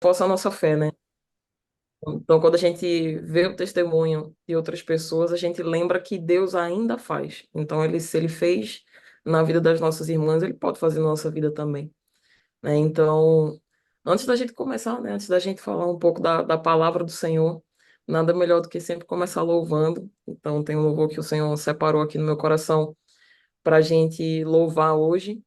reforça a nossa fé, né? Então, quando a gente vê o testemunho de outras pessoas, a gente lembra que Deus ainda faz. Então, se ele fez na vida das nossas irmãs, ele pode fazer na nossa vida também, né? Então, antes da gente começar, né? Antes da gente falar um pouco da palavra do Senhor, nada melhor do que sempre começar louvando. Então, tem um louvor que o Senhor separou aqui no meu coração para a gente louvar hoje.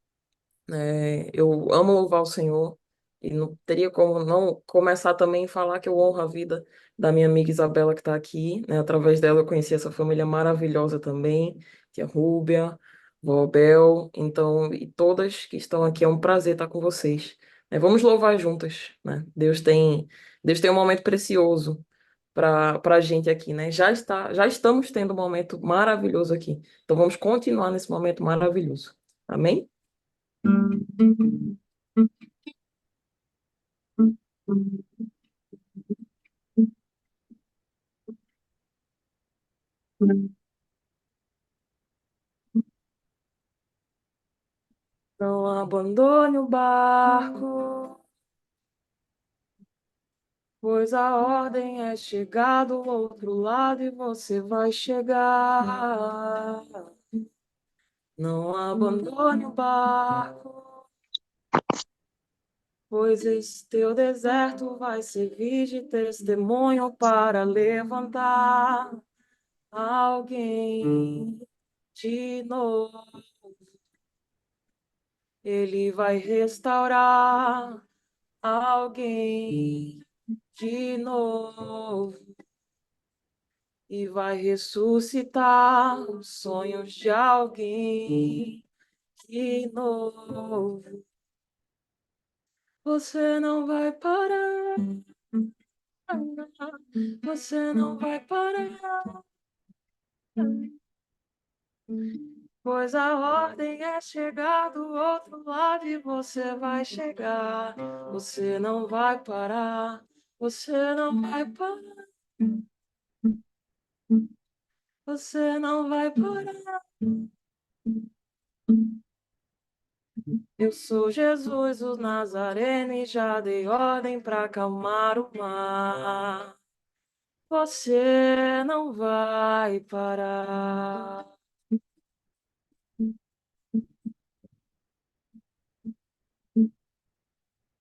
Eu amo louvar o Senhor e não teria como não começar também a falar que eu honro a vida da minha amiga Isabela que está aqui, né? Através dela eu conheci essa família maravilhosa também, tia Rúbia, vó Bel, então, e todas que estão aqui, é um prazer estar com vocês. Vamos louvar juntas, né? Deus tem um momento precioso para a gente aqui, né? Já estamos tendo um momento maravilhoso aqui, então vamos continuar nesse momento maravilhoso. Amém? Não abandone o barco, pois a ordem é chegar do outro lado e você vai chegar. Não abandone o barco, pois esse teu deserto vai servir de testemunho para levantar alguém de novo. Ele vai restaurar alguém de novo e vai ressuscitar os sonhos de alguém de novo. Você não vai parar, você não vai parar, pois a ordem é chegar do outro lado e você vai chegar. Você não vai parar, você não vai parar, você não vai parar. Eu sou Jesus, o Nazareno, e já dei ordem para acalmar o mar. Você não vai parar.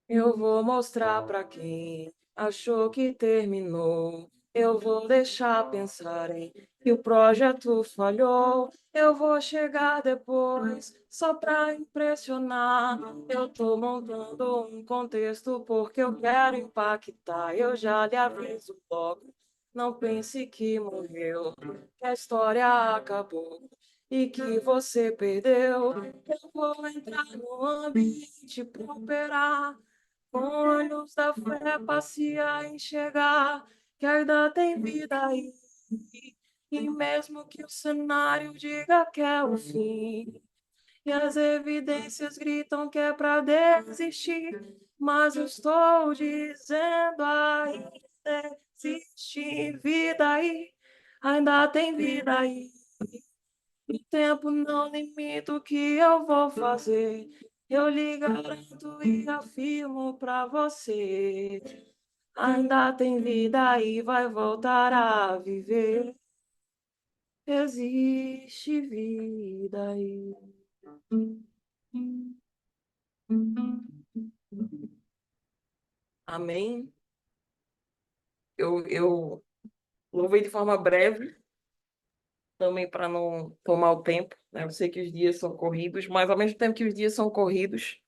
Eu vou mostrar para quem achou que terminou. Eu vou deixar pensarem que o projeto falhou. Eu vou chegar depois só para impressionar. Eu tô montando um contexto porque eu quero impactar. Eu já lhe aviso logo. Não pense que morreu, que a história acabou e que você perdeu. Eu vou entrar no ambiente para operar. Com olhos da fé passei a enxergar que ainda tem vida aí. E mesmo que o cenário diga que é o fim, e as evidências gritam que é para desistir, mas eu estou dizendo ainda existe vida aí, ainda tem vida aí. O tempo não limita o que eu vou fazer. Eu lhe garanto e afirmo pra você. Ainda tem vida e vai voltar a viver. Existe vida aí. Amém. Eu louvei de forma breve, também para não tomar o tempo, né? Eu sei que os dias são corridos, mas ao mesmo tempo que os dias são corridos,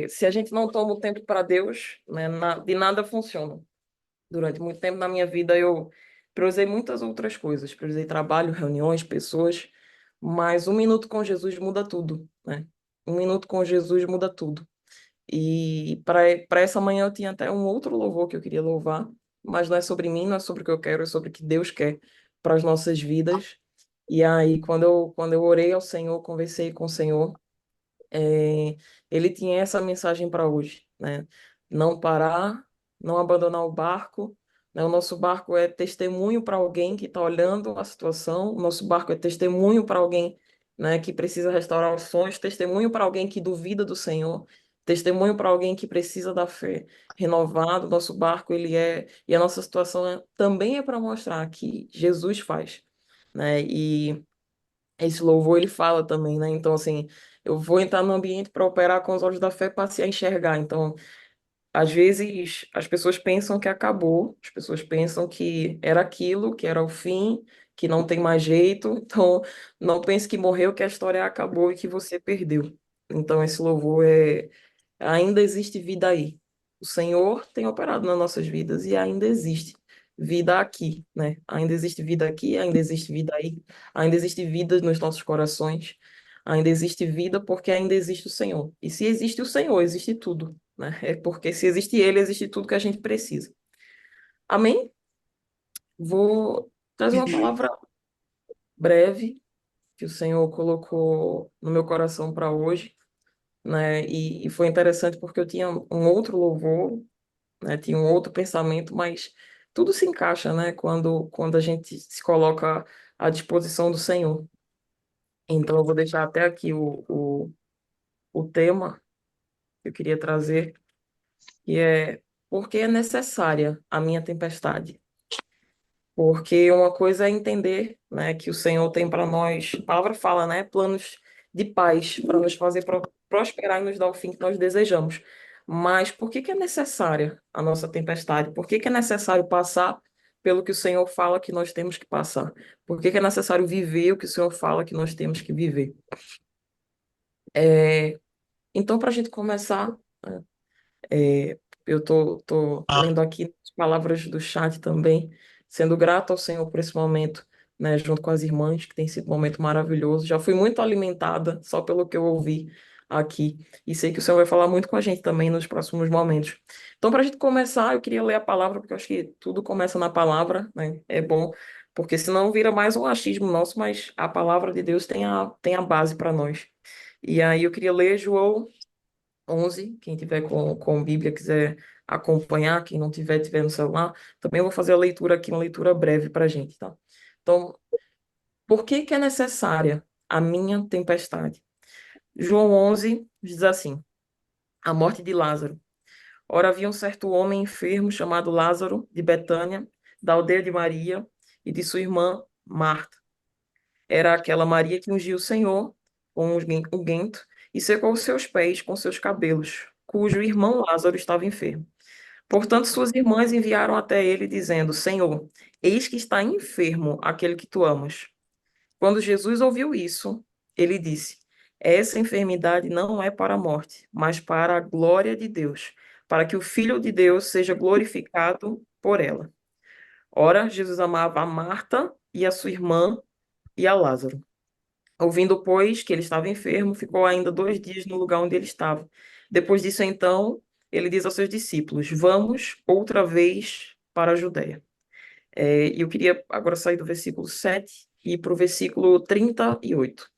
se a gente não toma o tempo para Deus, né, de nada funciona. Durante muito tempo na minha vida eu priorizei muitas outras coisas, priorizei trabalho, reuniões, pessoas, mas um minuto com Jesus muda tudo, né? Um minuto com Jesus muda tudo. E para essa manhã eu tinha até um outro louvor que eu queria louvar, mas não é sobre mim, não é sobre o que eu quero, é sobre o que Deus quer para as nossas vidas. E aí, quando eu orei ao Senhor, conversei com o Senhor, é, ele tinha essa mensagem para hoje, né? Não parar, não abandonar o barco, né? O nosso barco é testemunho para alguém que está olhando a situação, o nosso barco é testemunho para alguém, né, que precisa restaurar os sonhos, testemunho para alguém que duvida do Senhor, testemunho para alguém que precisa da fé renovado. Nosso barco, ele é, e a nossa situação também é para mostrar que Jesus faz, né? E esse louvor ele fala também, né? Então, assim, eu vou entrar no ambiente para operar com os olhos da fé para se enxergar. Então, às vezes as pessoas pensam que acabou, as pessoas pensam que era aquilo, que era o fim, que não tem mais jeito. Então, não pense que morreu, que a história acabou e que você perdeu. Então, esse louvor é ainda existe vida aí. O Senhor tem operado nas nossas vidas e ainda existe vida aqui, né? Ainda existe vida aqui, ainda existe vida aí, ainda existe vida nos nossos corações, ainda existe vida porque ainda existe o Senhor. E se existe o Senhor, existe tudo, né? É porque se existe Ele, existe tudo que a gente precisa. Amém? Vou trazer uma palavra breve que o Senhor colocou no meu coração para hoje, né? E foi interessante porque eu tinha um outro louvor, né? Tinha um outro pensamento, mas tudo se encaixa, né? Quando a gente se coloca à disposição do Senhor. Então, eu vou deixar até aqui o tema que eu queria trazer, que é por que é necessária a minha tempestade? Porque uma coisa é entender, né, que o Senhor tem para nós, a palavra fala, né, planos de paz para nos fazer prosperar e nos dar o fim que nós desejamos. Mas por que que é necessária a nossa tempestade? Por que que é necessário passar pelo que o Senhor fala que nós temos que passar? Por que que é necessário viver o que o Senhor fala que nós temos que viver? Então, para a gente começar, né, eu tô lendo aqui as palavras do chat também, sendo grato ao Senhor por esse momento, né, junto com as irmãs, que tem sido um momento maravilhoso. Já fui muito alimentada só pelo que eu ouvi aqui, e sei que o Senhor vai falar muito com a gente também nos próximos momentos. Então, para a gente começar, eu queria ler a palavra, porque eu acho que tudo começa na palavra, né? É bom, porque senão vira mais um achismo nosso, mas a palavra de Deus tem a base para nós. E aí eu queria ler João 11, quem tiver com Bíblia quiser acompanhar, quem não tiver no celular, também vou fazer a leitura aqui, uma leitura breve para a gente, tá? Então, por que que é necessária a minha tempestade? João 11 diz assim, a morte de Lázaro. Ora, havia um certo homem enfermo chamado Lázaro, de Betânia, da aldeia de Maria e de sua irmã Marta. Era aquela Maria que ungiu o Senhor com o guento e secou os seus pés com seus cabelos, cujo irmão Lázaro estava enfermo. Portanto, suas irmãs enviaram até ele, dizendo: Senhor, eis que está enfermo aquele que tu amas. Quando Jesus ouviu isso, ele disse: Essa enfermidade não é para a morte, mas para a glória de Deus, para que o Filho de Deus seja glorificado por ela. Ora, Jesus amava a Marta e a sua irmã e a Lázaro. Ouvindo, pois, que ele estava enfermo, ficou ainda 2 dias no lugar onde ele estava. Depois disso, então, ele diz aos seus discípulos: Vamos outra vez para a Judéia. E eu queria agora sair do versículo 7 e ir para o versículo 38.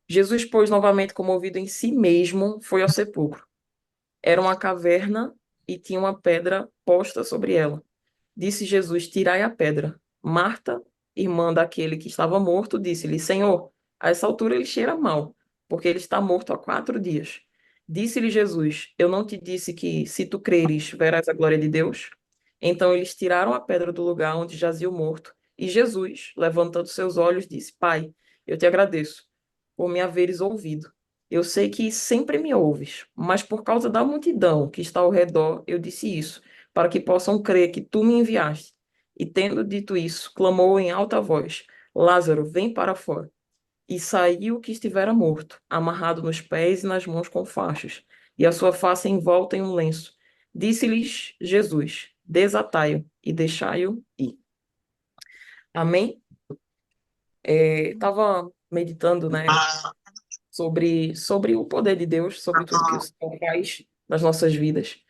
Jesus, pois, novamente comovido em si mesmo, foi ao sepulcro. Era uma caverna e tinha uma pedra posta sobre ela. Disse Jesus: Tirai a pedra. Marta, irmã daquele que estava morto, disse-lhe: Senhor, a essa altura ele cheira mal, porque ele está morto há 4 dias. Disse-lhe Jesus: Eu não te disse que, se tu creres, verás a glória de Deus? Então eles tiraram a pedra do lugar onde jazia o morto. E Jesus, levantando seus olhos, disse: Pai, eu te agradeço por me haveres ouvido. Eu sei que sempre me ouves, mas por causa da multidão que está ao redor, eu disse isso para que possam crer que tu me enviaste. E tendo dito isso, clamou em alta voz: Lázaro, vem para fora. E saiu o que estivera morto, amarrado nos pés e nas mãos com faixas, e a sua face envolta em um lenço. Disse-lhes Jesus: Desatai-o e deixai-o ir. Amém? Estava meditando, né, sobre o poder de Deus, sobre tudo que o Senhor faz nas nossas vidas,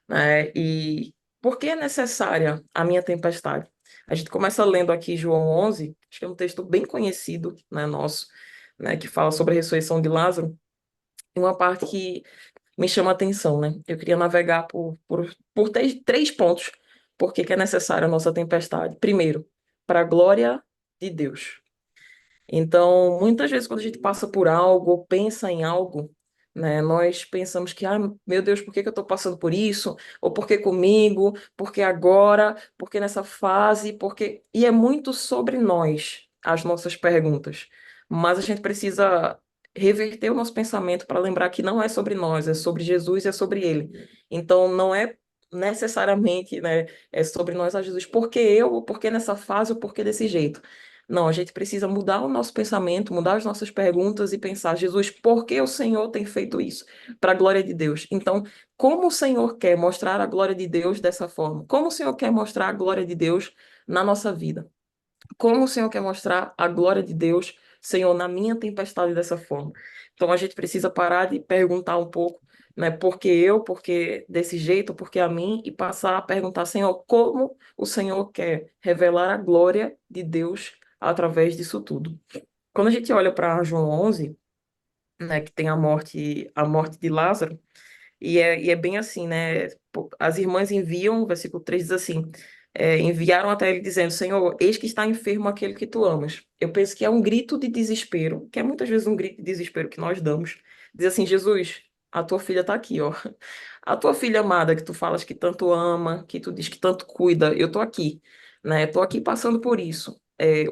né? E por que é necessária a minha tempestade? A gente começa lendo aqui João 11, acho que é um texto bem conhecido, né, nosso, né, que fala sobre a ressurreição de Lázaro, e uma parte que me chama a atenção, né? Eu queria navegar por três pontos, por que que é necessária a nossa tempestade. Primeiro, para a glória de Deus. Então, muitas vezes, quando a gente passa por algo ou pensa em algo, né? Nós pensamos que, ah, meu Deus, por que que eu estou passando por isso? Ou por que comigo? Por que agora? Por que nessa fase? Porque... E é muito sobre nós, as nossas perguntas. Mas a gente precisa reverter o nosso pensamento para lembrar que não é sobre nós, é sobre Jesus e é sobre Ele. Então, não é necessariamente, né, é sobre nós a Jesus. Por que eu? Ou por que nessa fase? Ou por que desse jeito? Não, a gente precisa mudar o nosso pensamento, mudar as nossas perguntas e pensar, Jesus, por que o Senhor tem feito isso? Para a glória de Deus. Então, como o Senhor quer mostrar a glória de Deus dessa forma? Como o Senhor quer mostrar a glória de Deus na nossa vida? Como o Senhor quer mostrar a glória de Deus, Senhor, na minha tempestade dessa forma? Então, a gente precisa parar de perguntar um pouco, né, por que eu, por que desse jeito, por que a mim, e passar a perguntar, Senhor, como o Senhor quer revelar a glória de Deus através disso tudo. Quando a gente olha para João 11, né, que tem a morte de Lázaro, e é bem assim, né? Pô, as irmãs enviam, o versículo 3 diz assim: enviaram até ele dizendo: Senhor, eis que está enfermo aquele que tu amas. Eu penso que é um grito de desespero, que é muitas vezes um grito de desespero que nós damos. Diz assim: Jesus, a tua filha está aqui, ó. A tua filha amada, que tu falas que tanto ama, que tu diz que tanto cuida, eu tô aqui, né? Tô aqui passando por isso.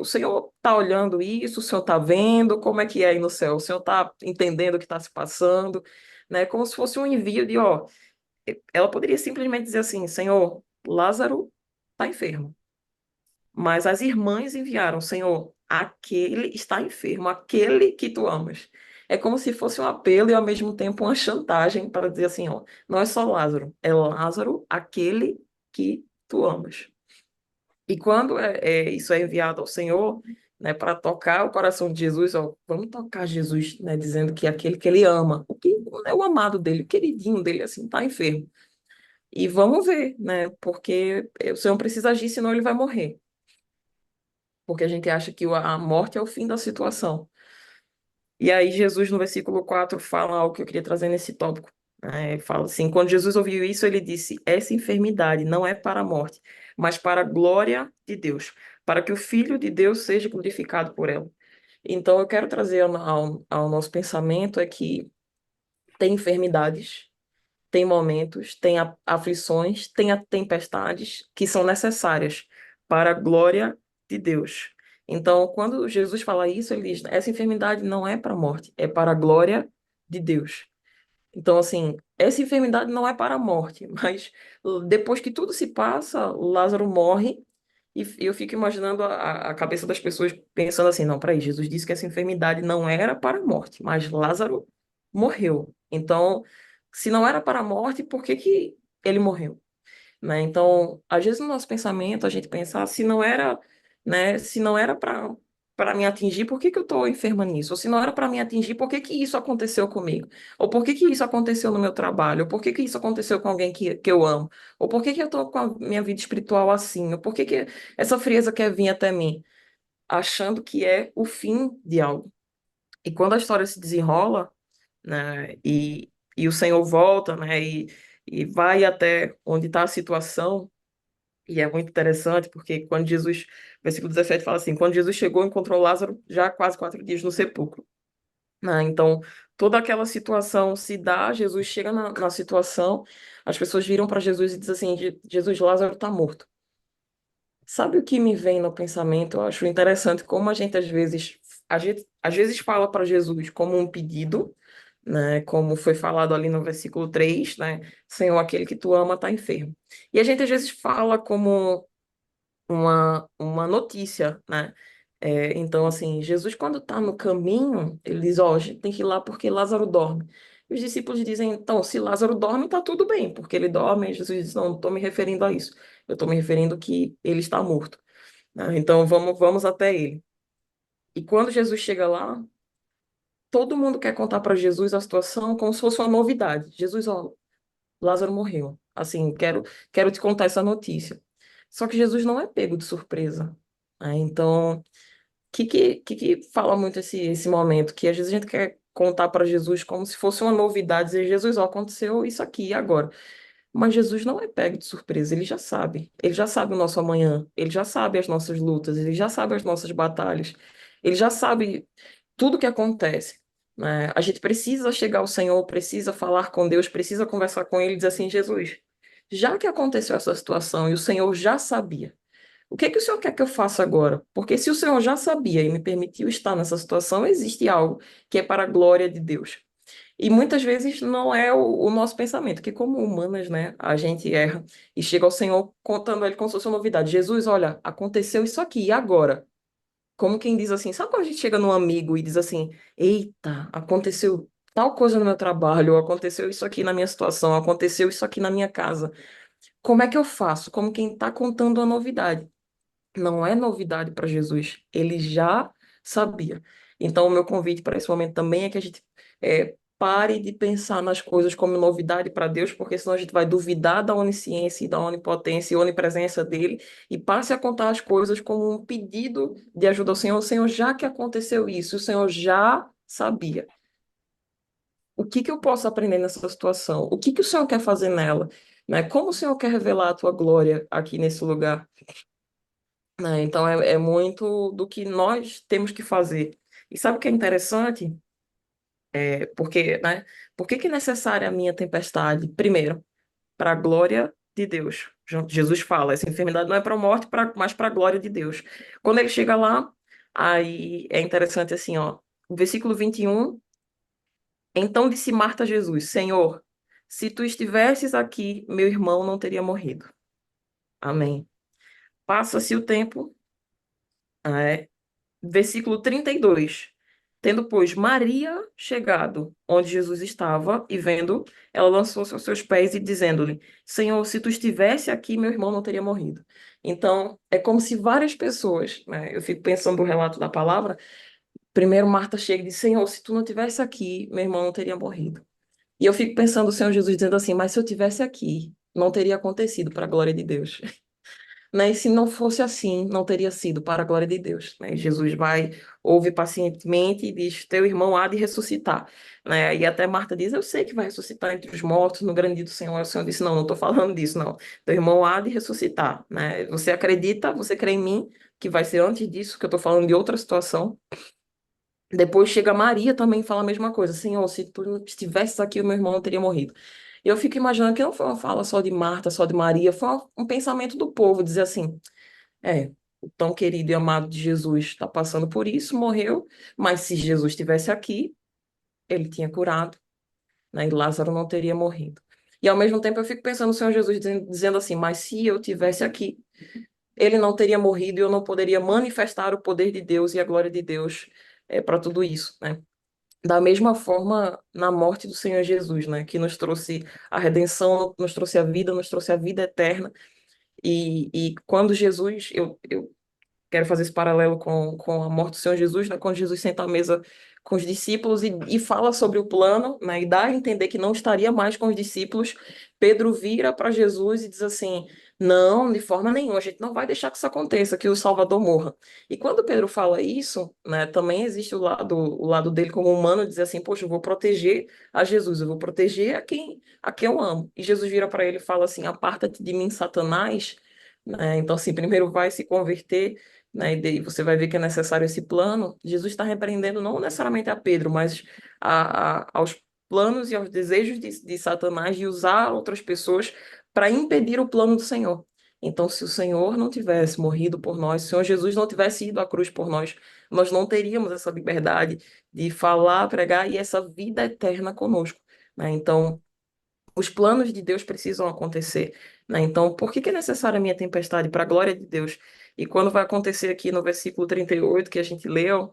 O Senhor tá olhando isso, o Senhor tá vendo como é que é aí no céu, o Senhor tá entendendo o que está se passando, né? Como se fosse um envio de, ó, ela poderia simplesmente dizer assim, Senhor, Lázaro está enfermo. Mas as irmãs enviaram, Senhor, aquele está enfermo, aquele que tu amas. É como se fosse um apelo e ao mesmo tempo uma chantagem para dizer assim, ó, não é só Lázaro, é Lázaro, aquele que tu amas. E quando isso é enviado ao Senhor, né, para tocar o coração de Jesus, ó, vamos tocar Jesus, né, dizendo que é aquele que ele ama, o que é o amado dele, o queridinho dele, assim, está enfermo. E vamos ver, né? Porque o Senhor precisa agir, senão ele vai morrer. Porque a gente acha que a morte é o fim da situação. E aí Jesus, no versículo 4 fala algo que eu queria trazer nesse tópico. Fala assim, quando Jesus ouviu isso, ele disse, essa enfermidade não é para a morte, mas para a glória de Deus, para que o Filho de Deus seja glorificado por ela. Então, eu quero trazer ao nosso pensamento é que tem enfermidades, tem momentos, tem aflições, tem tempestades que são necessárias para a glória de Deus. Então, quando Jesus fala isso, ele diz: essa enfermidade não é para a morte, é para a glória de Deus. Então, assim, essa enfermidade não é para a morte, mas depois que tudo se passa, Lázaro morre. E eu fico imaginando a cabeça das pessoas pensando assim: não, peraí, Jesus disse que essa enfermidade não era para a morte, mas Lázaro morreu. Então, se não era para a morte, por que que ele morreu? Né? Então, às vezes no nosso pensamento a gente pensa, se não era, né, se não era para me atingir, por que que eu estou enferma nisso? Ou se não era para me atingir, por que que isso aconteceu comigo? Ou por que que isso aconteceu no meu trabalho? Ou por que que isso aconteceu com alguém que eu amo? Ou por que que eu estou com a minha vida espiritual assim? Ou por que que essa frieza quer vir até mim? Achando que é o fim de algo. E quando a história se desenrola, né, e o Senhor volta, né, e vai até onde está a situação, e é muito interessante, porque quando Jesus, versículo 17 fala assim, quando Jesus chegou, encontrou Lázaro já há quase 4 dias no sepulcro. Né? Então, toda aquela situação se dá, Jesus chega na situação, as pessoas viram para Jesus e dizem assim, Jesus, Lázaro está morto. Sabe o que me vem no pensamento? Eu acho interessante como a gente às vezes fala para Jesus como um pedido, né? Como foi falado ali no versículo 3, né? Senhor, aquele que tu ama está enfermo. E a gente às vezes fala como uma notícia, né? Então, assim, Jesus, quando está no caminho, ele diz: Ó, a gente tem que ir lá porque Lázaro dorme. E os discípulos dizem: então, se Lázaro dorme, está tudo bem, porque ele dorme. E Jesus diz: não, não estou me referindo a isso. Eu estou me referindo que ele está morto. Né? Então, vamos até ele. E quando Jesus chega lá, todo mundo quer contar para Jesus a situação como se fosse uma novidade. Jesus, ó, Lázaro morreu. Assim, quero te contar essa notícia. Só que Jesus não é pego de surpresa. Então, o que fala muito esse momento? Que às vezes a gente quer contar para Jesus como se fosse uma novidade, dizer, Jesus, ó, aconteceu isso aqui e agora. Mas Jesus não é pego de surpresa, ele já sabe. Ele já sabe o nosso amanhã, ele já sabe as nossas lutas, ele já sabe as nossas batalhas, ele já sabe tudo o que acontece. né? A gente precisa chegar ao Senhor, precisa falar com Deus, precisa conversar com Ele e dizer assim, Jesus, já que aconteceu essa situação e o Senhor já sabia, o que é que o Senhor quer que eu faça agora? Porque se o Senhor já sabia e me permitiu estar nessa situação, existe algo que é para a glória de Deus. E muitas vezes não é o nosso pensamento, que como humanas, né, a gente erra e chega ao Senhor contando a Ele como se fosse uma novidade. Jesus, olha, aconteceu isso aqui, e agora? Como quem diz assim, sabe quando a gente chega num amigo e diz assim, eita, aconteceu tal coisa no meu trabalho, ou aconteceu isso aqui na minha situação, aconteceu isso aqui na minha casa. Como é que eu faço? Como quem está contando a novidade. Não é novidade para Jesus, ele já sabia. Então, o meu convite para esse momento também é que a gente pare de pensar nas coisas como novidade para Deus, porque senão a gente vai duvidar da onisciência e da onipotência e onipresença dele, e passe a contar as coisas como um pedido de ajuda ao Senhor. Senhor, já que aconteceu isso, o Senhor já sabia. O que que eu posso aprender nessa situação? O que que o Senhor quer fazer nela? Né? Como o Senhor quer revelar a tua glória aqui nesse lugar? Né? Então é muito do que nós temos que fazer. E sabe o que é interessante? Porque, né? Por que que é necessária a minha tempestade? Primeiro, para a glória de Deus. Jesus fala, essa enfermidade não é para a morte, mas para a glória de Deus. Quando ele chega lá, aí é interessante assim, ó, o versículo 21, então disse Marta a Jesus, Senhor, se tu estivesses aqui, meu irmão não teria morrido. Amém. Passa-se o tempo, é, versículo 32. Tendo, pois, Maria chegado onde Jesus estava e vendo, ela lançou-se aos seus pés e dizendo-lhe: Senhor, se tu estivesse aqui, meu irmão não teria morrido. Então, é como se várias pessoas, né, eu fico pensando no relato da palavra, primeiro Marta chega e diz: Senhor, se tu não estivesse aqui, meu irmão não teria morrido. E eu fico pensando o Senhor Jesus dizendo assim: Mas se eu estivesse aqui, não teria acontecido para a glória de Deus. Né? E se não fosse assim, não teria sido para a glória de Deus, né? Jesus vai, ouve pacientemente e diz, teu irmão há de ressuscitar, né? E até Marta diz, eu sei que vai ressuscitar entre os mortos no grande dia do Senhor. E o Senhor disse, não, não estou falando disso, não. Teu irmão há de ressuscitar, né? Você acredita, você crê em mim, que vai ser antes disso, que eu estou falando de outra situação. Depois chega Maria também e fala a mesma coisa. Senhor, se tu não estivesse aqui, o meu irmão não teria morrido. E eu fico imaginando que não foi uma fala só de Marta, só de Maria, foi um pensamento do povo, dizer assim, o tão querido e amado de Jesus está passando por isso, morreu, mas se Jesus estivesse aqui, ele tinha curado, né? E Lázaro não teria morrido. E ao mesmo tempo eu fico pensando no Senhor Jesus dizendo assim, mas se eu tivesse aqui, ele não teria morrido e eu não poderia manifestar o poder de Deus e a glória de Deus para tudo isso, né? Da mesma forma, na morte do Senhor Jesus, né? Que nos trouxe a redenção, nos trouxe a vida, nos trouxe a vida eterna. E quando Jesus, eu quero fazer esse paralelo com a morte do Senhor Jesus, né? Quando Jesus senta à mesa com os discípulos e fala sobre o plano, né? E dá a entender que não estaria mais com os discípulos, Pedro vira para Jesus e diz assim: Não, de forma nenhuma, a gente não vai deixar que isso aconteça, que o Salvador morra. E quando Pedro fala isso, né? Também existe o lado dele como humano, dizer assim: Poxa, eu vou proteger a Jesus, eu vou proteger a quem eu amo. E Jesus vira para ele e fala assim: Aparta-te de mim, Satanás. Né? Então, assim, primeiro vai se converter, né? E daí você vai ver que é necessário esse plano. Jesus está repreendendo não necessariamente a Pedro, mas aos planos e aos desejos de Satanás de usar outras pessoas para impedir o plano do Senhor. Então, se o Senhor não tivesse morrido por nós, se o Senhor Jesus não tivesse ido à cruz por nós, nós não teríamos essa liberdade de falar, pregar e essa vida eterna conosco, né? Então, os planos de Deus precisam acontecer, né? Então, por que que é necessária a minha tempestade? Para a glória de Deus. E quando vai acontecer aqui no versículo 38 que a gente leu,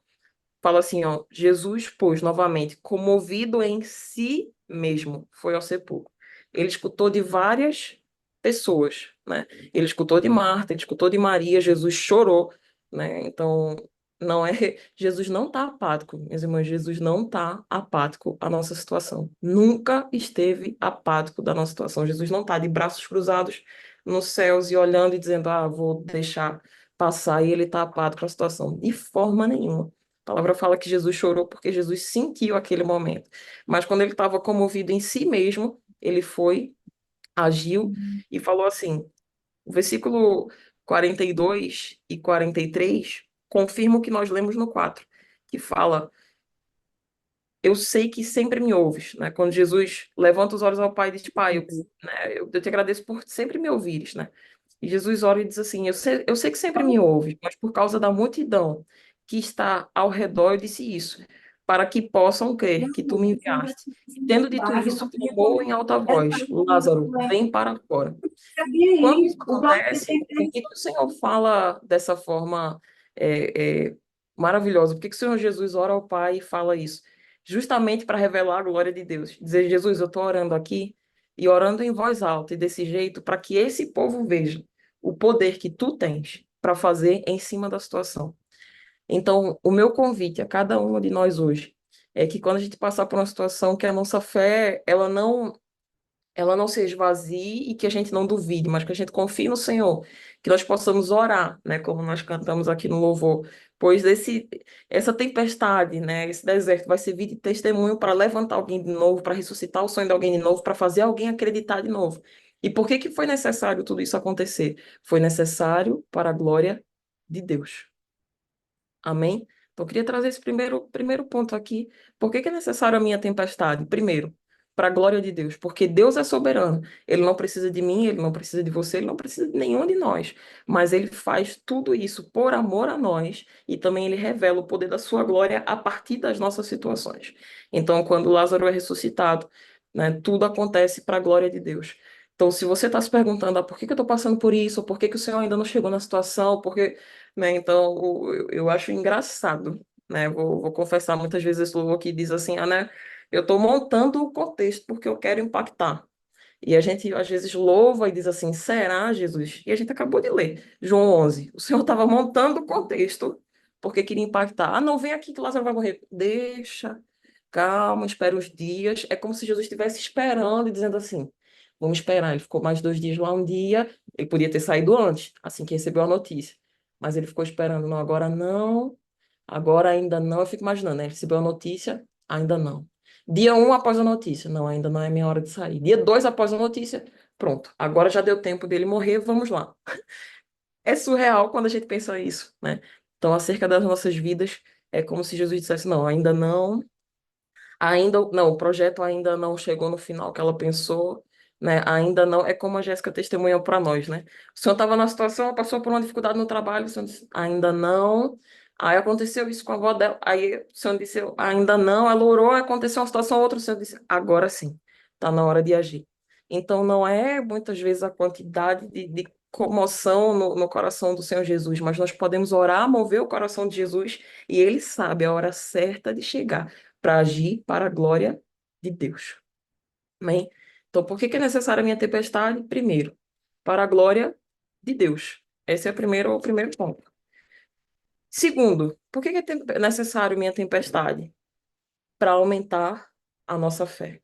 fala assim, ó, Jesus, pois, novamente, comovido em si mesmo, foi ao sepulcro. Ele escutou de várias pessoas, né? Ele escutou de Marta, ele escutou de Maria, Jesus chorou, né? Então, não é, Jesus não está apático, minhas irmãs, Jesus não está apático à nossa situação. Nunca esteve apático da nossa situação. Jesus não está de braços cruzados nos céus e olhando e dizendo, vou deixar passar e ele está apático com a situação. De forma nenhuma. A palavra fala que Jesus chorou porque Jesus sentiu aquele momento. Mas quando ele estava comovido em si mesmo, ele foi, agiu e falou assim: o versículo 42 e 43 confirma o que nós lemos no 4, que fala: eu sei que sempre me ouves, né? Quando Jesus levanta os olhos ao Pai e diz, Pai, Uhum. eu te agradeço por sempre me ouvires, né? E Jesus ora e diz assim, eu sei que sempre me ouves, mas por causa da multidão que está ao redor, eu disse isso, para que possam crer que tu me enviaste. E tendo dito isso, clamou em alta voz, Lázaro, vem para fora. Quando isso acontece, por que que o Senhor fala dessa forma é, maravilhosa? Por que que o Senhor Jesus ora ao Pai e fala isso? Justamente para revelar a glória de Deus. Dizer, Jesus, eu estou orando aqui e orando em voz alta e desse jeito para que esse povo veja o poder que tu tens para fazer em cima da situação. Então, o meu convite a cada um de nós hoje é que quando a gente passar por uma situação que a nossa fé, ela não se esvazie e que a gente não duvide, mas que a gente confie no Senhor, que nós possamos orar, né, como nós cantamos aqui no louvor, pois essa tempestade, né, esse deserto vai servir de testemunho para levantar alguém de novo, para ressuscitar o sonho de alguém de novo, para fazer alguém acreditar de novo. E por que que foi necessário tudo isso acontecer? Foi necessário para a glória de Deus. Amém? Então, eu queria trazer esse primeiro ponto aqui. Por que que é necessário a minha tempestade? Primeiro, para a glória de Deus, porque Deus é soberano. Ele não precisa de mim, ele não precisa de você, ele não precisa de nenhum de nós. Mas ele faz tudo isso por amor a nós e também ele revela o poder da sua glória a partir das nossas situações. Então, quando Lázaro é ressuscitado, né, tudo acontece para a glória de Deus. Então, se você está se perguntando, por que que eu estou passando por isso? Ou por que que o Senhor ainda não chegou na situação? Porque né? Então, eu acho engraçado, né? Vou confessar, muitas vezes esse louvor que diz assim, né? Eu estou montando o contexto porque eu quero impactar. E a gente, às vezes, louva e diz assim, será, Jesus? E a gente acabou de ler, João 11. O Senhor estava montando o contexto porque queria impactar. Ah, não, vem aqui que Lázaro vai morrer. Deixa, calma, espera uns dias. É como se Jesus estivesse esperando e dizendo assim, vamos esperar. Ele ficou mais 2 dias lá, um dia. Ele podia ter saído antes, assim que recebeu a notícia. Mas ele ficou esperando, não, agora não, agora ainda não. Eu fico imaginando, né? Ele recebeu a notícia, ainda não. Dia um após a notícia. Não, ainda não é minha hora de sair. Dia 2 após a notícia. Pronto. Agora já deu tempo dele morrer, vamos lá. É surreal quando a gente pensa isso, né? Então, acerca das nossas vidas, é como se Jesus dissesse: não, ainda não. Ainda não, o projeto ainda não chegou no final que ela pensou, né? Ainda não. É como a Jéssica testemunhou para nós, né? O senhor estava na situação, passou por uma dificuldade no trabalho, o senhor disse, ainda não. Aí aconteceu isso com a avó dela, aí o senhor disse, ainda não. Ela orou, aconteceu uma situação, outra, o senhor disse, agora sim, está na hora de agir. Então, não é muitas vezes a quantidade de comoção no coração do Senhor Jesus, mas nós podemos orar, mover o coração de Jesus, e Ele sabe a hora certa de chegar para agir para a glória de Deus. Amém? Então, por que que é necessária a minha tempestade? Primeiro, para a glória de Deus. Esse é o primeiro ponto. Segundo, por que que é necessário minha tempestade? Para aumentar a nossa fé.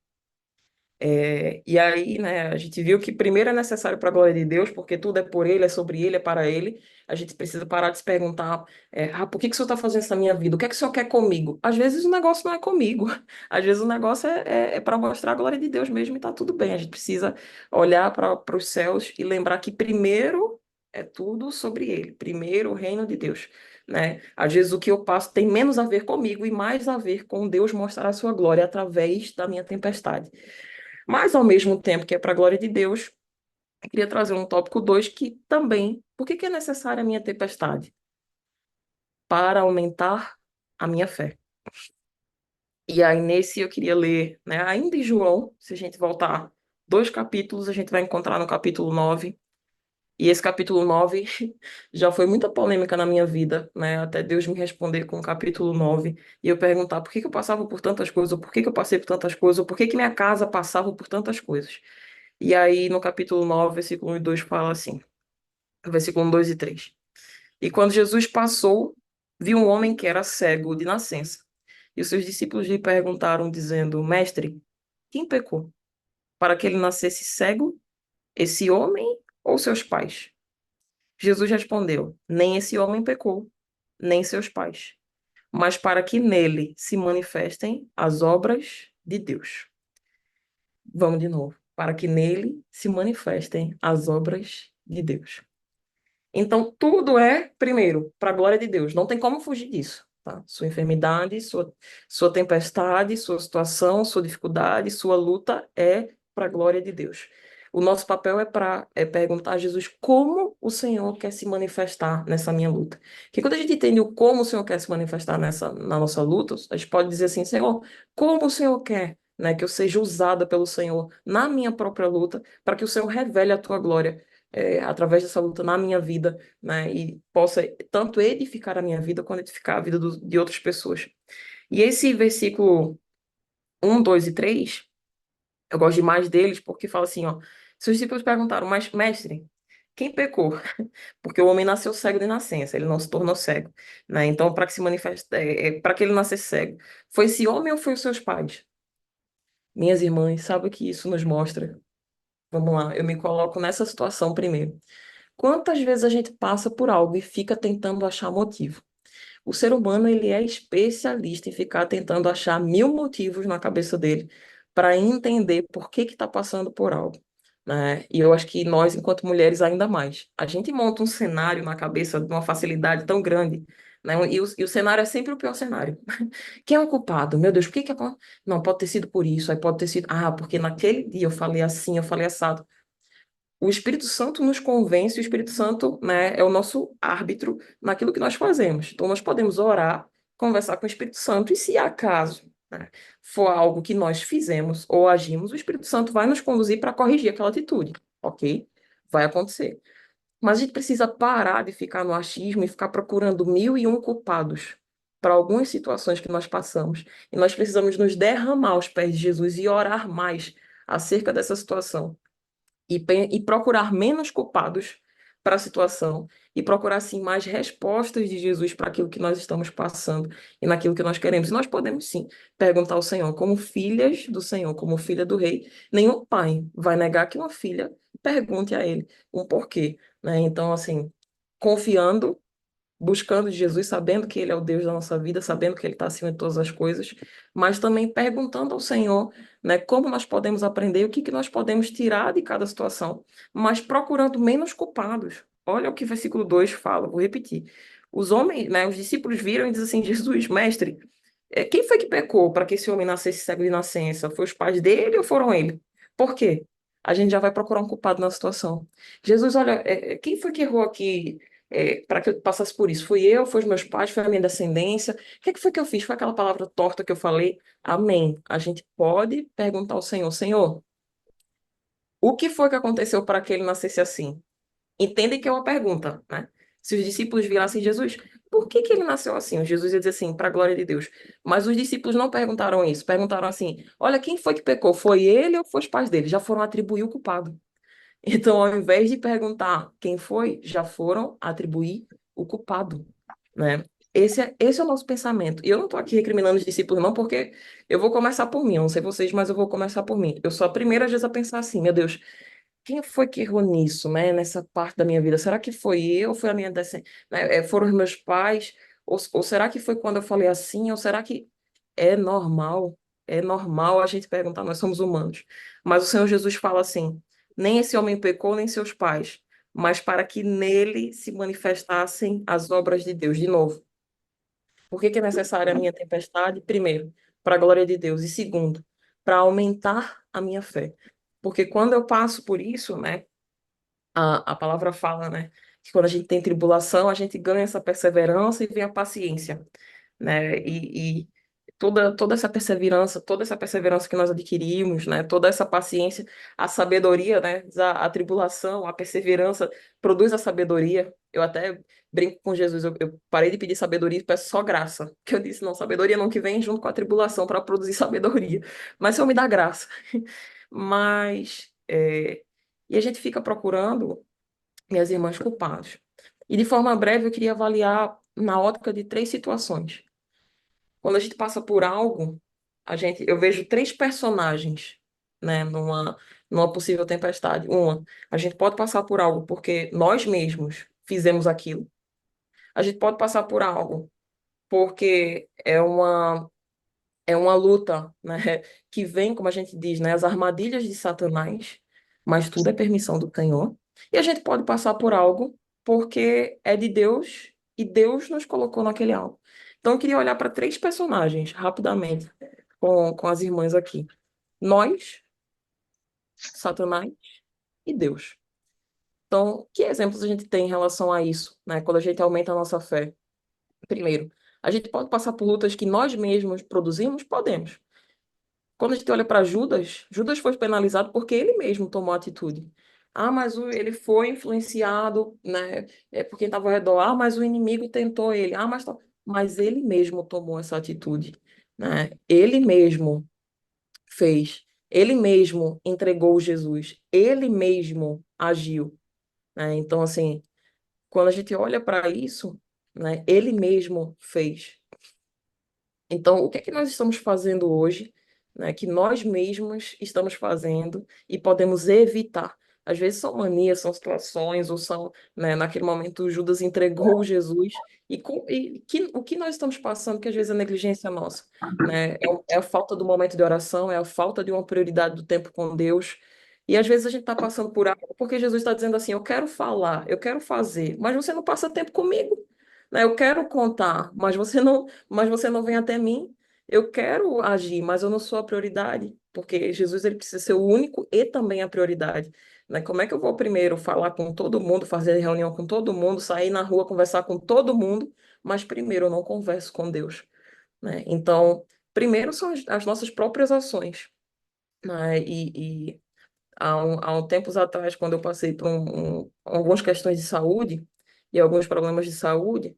E aí, né, a gente viu que primeiro é necessário para a glória de Deus, porque tudo é por Ele, é sobre Ele, é para Ele. A gente precisa parar de se perguntar, por que que o Senhor está fazendo isso na minha vida? O que é que o Senhor quer comigo? Às vezes o negócio não é comigo. Às vezes o negócio é para mostrar a glória de Deus mesmo e está tudo bem. A gente precisa olhar para os céus e lembrar que primeiro é tudo sobre Ele. Primeiro o reino de Deus. Né? Às vezes o que eu passo tem menos a ver comigo e mais a ver com Deus mostrar a sua glória através da minha tempestade. Mas, ao mesmo tempo que é para a glória de Deus, eu queria trazer um tópico 2 que também, por que que é necessária a minha tempestade? Para aumentar a minha fé. E aí, nesse eu queria ler, né, ainda em João, se a gente voltar 2 capítulos, a gente vai encontrar no capítulo 9. E esse capítulo 9 já foi muita polêmica na minha vida, né? Até Deus me responder com o capítulo 9 e eu perguntar por que que eu passava por tantas coisas, ou por que que eu passei por tantas coisas, ou por que que minha casa passava por tantas coisas. E aí, no capítulo 9 versículo 1 e 2 fala assim, versículo 1, 2 e 3. E quando Jesus passou, viu um homem que era cego de nascença. E os seus discípulos lhe perguntaram, dizendo, Mestre, quem pecou? Para que ele nascesse cego, esse homem ou seus pais? Jesus respondeu, nem esse homem pecou, nem seus pais, mas para que nele se manifestem as obras de Deus. Vamos de novo. Para que nele se manifestem as obras de Deus. Então, tudo é, primeiro, para a glória de Deus. Não tem como fugir disso. tá? Sua enfermidade, sua tempestade, sua situação, sua dificuldade, sua luta é para a glória de Deus. O nosso papel é perguntar a Jesus como o Senhor quer se manifestar nessa minha luta. Porque quando a gente entende o como o Senhor quer se manifestar na nossa luta, a gente pode dizer assim, Senhor, como o Senhor quer, né, que eu seja usada pelo Senhor na minha própria luta, para que o Senhor revele a tua glória, através dessa luta na minha vida, né, e possa tanto edificar a minha vida quanto edificar a vida de outras pessoas. E esse versículo 1, 2 e 3, eu gosto demais deles porque fala assim, ó, seus discípulos perguntaram, mas mestre, quem pecou? Porque o homem nasceu cego de nascença, ele não se tornou cego, né? Então, para que se manifeste, para que ele nascesse cego, foi esse homem ou foi os seus pais? Minhas irmãs, sabe o que isso nos mostra? Vamos lá, eu me coloco nessa situação primeiro. Quantas vezes a gente passa por algo e fica tentando achar motivo? O ser humano, ele é especialista em ficar tentando achar mil motivos na cabeça dele para entender por que está passando por algo, né? E eu acho que nós, enquanto mulheres, ainda mais. A gente monta um cenário na cabeça de uma facilidade tão grande, né? E o cenário é sempre o pior cenário. Quem é o culpado? Meu Deus, por que que Não, pode ter sido por isso, aí pode ter sido... Ah, porque naquele dia eu falei assim, eu falei assado. O Espírito Santo nos convence, o Espírito Santo, né, é o nosso árbitro naquilo que nós fazemos. Então, nós podemos orar, conversar com o Espírito Santo, e se acaso, né, for algo que nós fizemos ou agimos, o Espírito Santo vai nos conduzir para corrigir aquela atitude, ok? Vai acontecer. Mas a gente precisa parar de ficar no achismo e ficar procurando mil e um culpados para algumas situações que nós passamos. E nós precisamos nos derramar aos pés de Jesus e orar mais acerca dessa situação e procurar menos culpados para a situação e procurar sim mais respostas de Jesus para aquilo que nós estamos passando e naquilo que nós queremos. E nós podemos sim perguntar ao Senhor, como filhas do Senhor, como filha do rei, nenhum pai vai negar que uma filha pergunte a ele um porquê, né? Então, assim, confiando, buscando de Jesus, sabendo que Ele é o Deus da nossa vida, sabendo que Ele está acima de todas as coisas, mas também perguntando ao Senhor, né, como nós podemos aprender, o que que nós podemos tirar de cada situação, mas procurando menos culpados. Olha o que o versículo 2 fala, vou repetir. Os homens, né, os discípulos viram e dizem assim, Jesus, mestre, quem foi que pecou para que esse homem nascesse cego de nascença? Foi os pais dele ou foram ele? Por quê? A gente já vai procurar um culpado na situação. Jesus, olha, quem foi que errou aqui, para que eu passasse por isso? Fui eu, foi os meus pais, foi a minha descendência? O que é que foi que eu fiz? Foi aquela palavra torta que eu falei? Amém. A gente pode perguntar ao Senhor, Senhor, o que foi que aconteceu para que ele nascesse assim? Entendem que é uma pergunta, né? Se os discípulos virassem Jesus, por que que ele nasceu assim? O Jesus ia dizer assim, para a glória de Deus. Mas os discípulos não perguntaram isso, perguntaram assim: olha, quem foi que pecou? Foi ele ou foi os pais dele? Já foram atribuir o culpado. Então, ao invés de perguntar quem foi, já foram atribuir o culpado, né? Esse é o nosso pensamento. E eu não estou aqui recriminando os discípulos, não, porque eu vou começar por mim. Eu não sei vocês, mas eu vou começar por mim. Eu sou a primeira, às vezes, a pensar assim, meu Deus, quem foi que errou nisso, né? Nessa parte da minha vida? Será que foi eu? Ou foi a minha descendência? Foram os meus pais? Ou será que foi quando eu falei assim? Ou será que é normal? É normal a gente perguntar, nós somos humanos. Mas o Senhor Jesus fala assim: nem esse homem pecou, nem seus pais, mas para que nele se manifestassem as obras de Deus. De novo, por que que é necessária a minha tempestade? Primeiro, para a glória de Deus. E segundo, para aumentar a minha fé. Porque quando eu passo por isso, né? A palavra fala, né? Que quando a gente tem tribulação, a gente ganha essa perseverança e vem a paciência, né? E toda essa perseverança que nós adquirimos, né? Toda essa paciência, a sabedoria, né? A tribulação, a perseverança produz a sabedoria. Eu até brinco com Jesus, eu parei de pedir sabedoria e peço só graça. Que eu disse, não, sabedoria não que vem junto com a tribulação para produzir sabedoria. Mas Senhor me dá graça. Mas e a gente fica procurando, minhas irmãs, culpados. E de forma breve eu queria avaliar na ótica de três situações. Quando a gente passa por algo, eu vejo três personagens, né, numa possível tempestade. Uma, a gente pode passar por algo porque nós mesmos fizemos aquilo. A gente pode passar por algo porque é uma luta, né, que vem, como a gente diz, né, as armadilhas de Satanás, mas tudo é permissão do Senhor. E a gente pode passar por algo porque é de Deus e Deus nos colocou naquele algo. Então, eu queria olhar para três personagens, rapidamente, com as irmãs aqui. Nós, Satanás e Deus. Então, que exemplos a gente tem em relação a isso, né? Quando a gente aumenta a nossa fé? Primeiro, a gente pode passar por lutas que nós mesmos produzimos? Podemos. Quando a gente olha para Judas, Judas foi penalizado porque ele mesmo tomou atitude. Ah, mas ele foi influenciado, né? É por quem estava ao redor. Ah, mas o inimigo tentou ele. Ah, mas ele mesmo tomou essa atitude, né? Ele mesmo fez. Ele mesmo entregou Jesus. Ele mesmo agiu, né? Então, assim, quando a gente olha para isso, né? Ele mesmo fez. Então, o que é que nós estamos fazendo hoje, né, que nós mesmos estamos fazendo e podemos evitar? Às vezes são manias, são situações, ou são, né, naquele momento Judas entregou Jesus, o que nós estamos passando, que às vezes é negligência nossa, né? É a falta do momento de oração, é a falta de uma prioridade do tempo com Deus. E às vezes a gente está passando por algo porque Jesus está dizendo assim: eu quero falar, eu quero fazer, mas você não passa tempo comigo. Né? Eu quero contar, mas você não vem até mim. Eu quero agir, mas eu não sou a prioridade, porque Jesus ele precisa ser o único e também a prioridade. Né? Como é que eu vou primeiro falar com todo mundo, fazer reunião com todo mundo, sair na rua, conversar com todo mundo, mas primeiro eu não converso com Deus, né? Então, primeiro são as nossas próprias ações, né? Há um tempos atrás, quando eu passei por algumas questões de saúde e alguns problemas de saúde,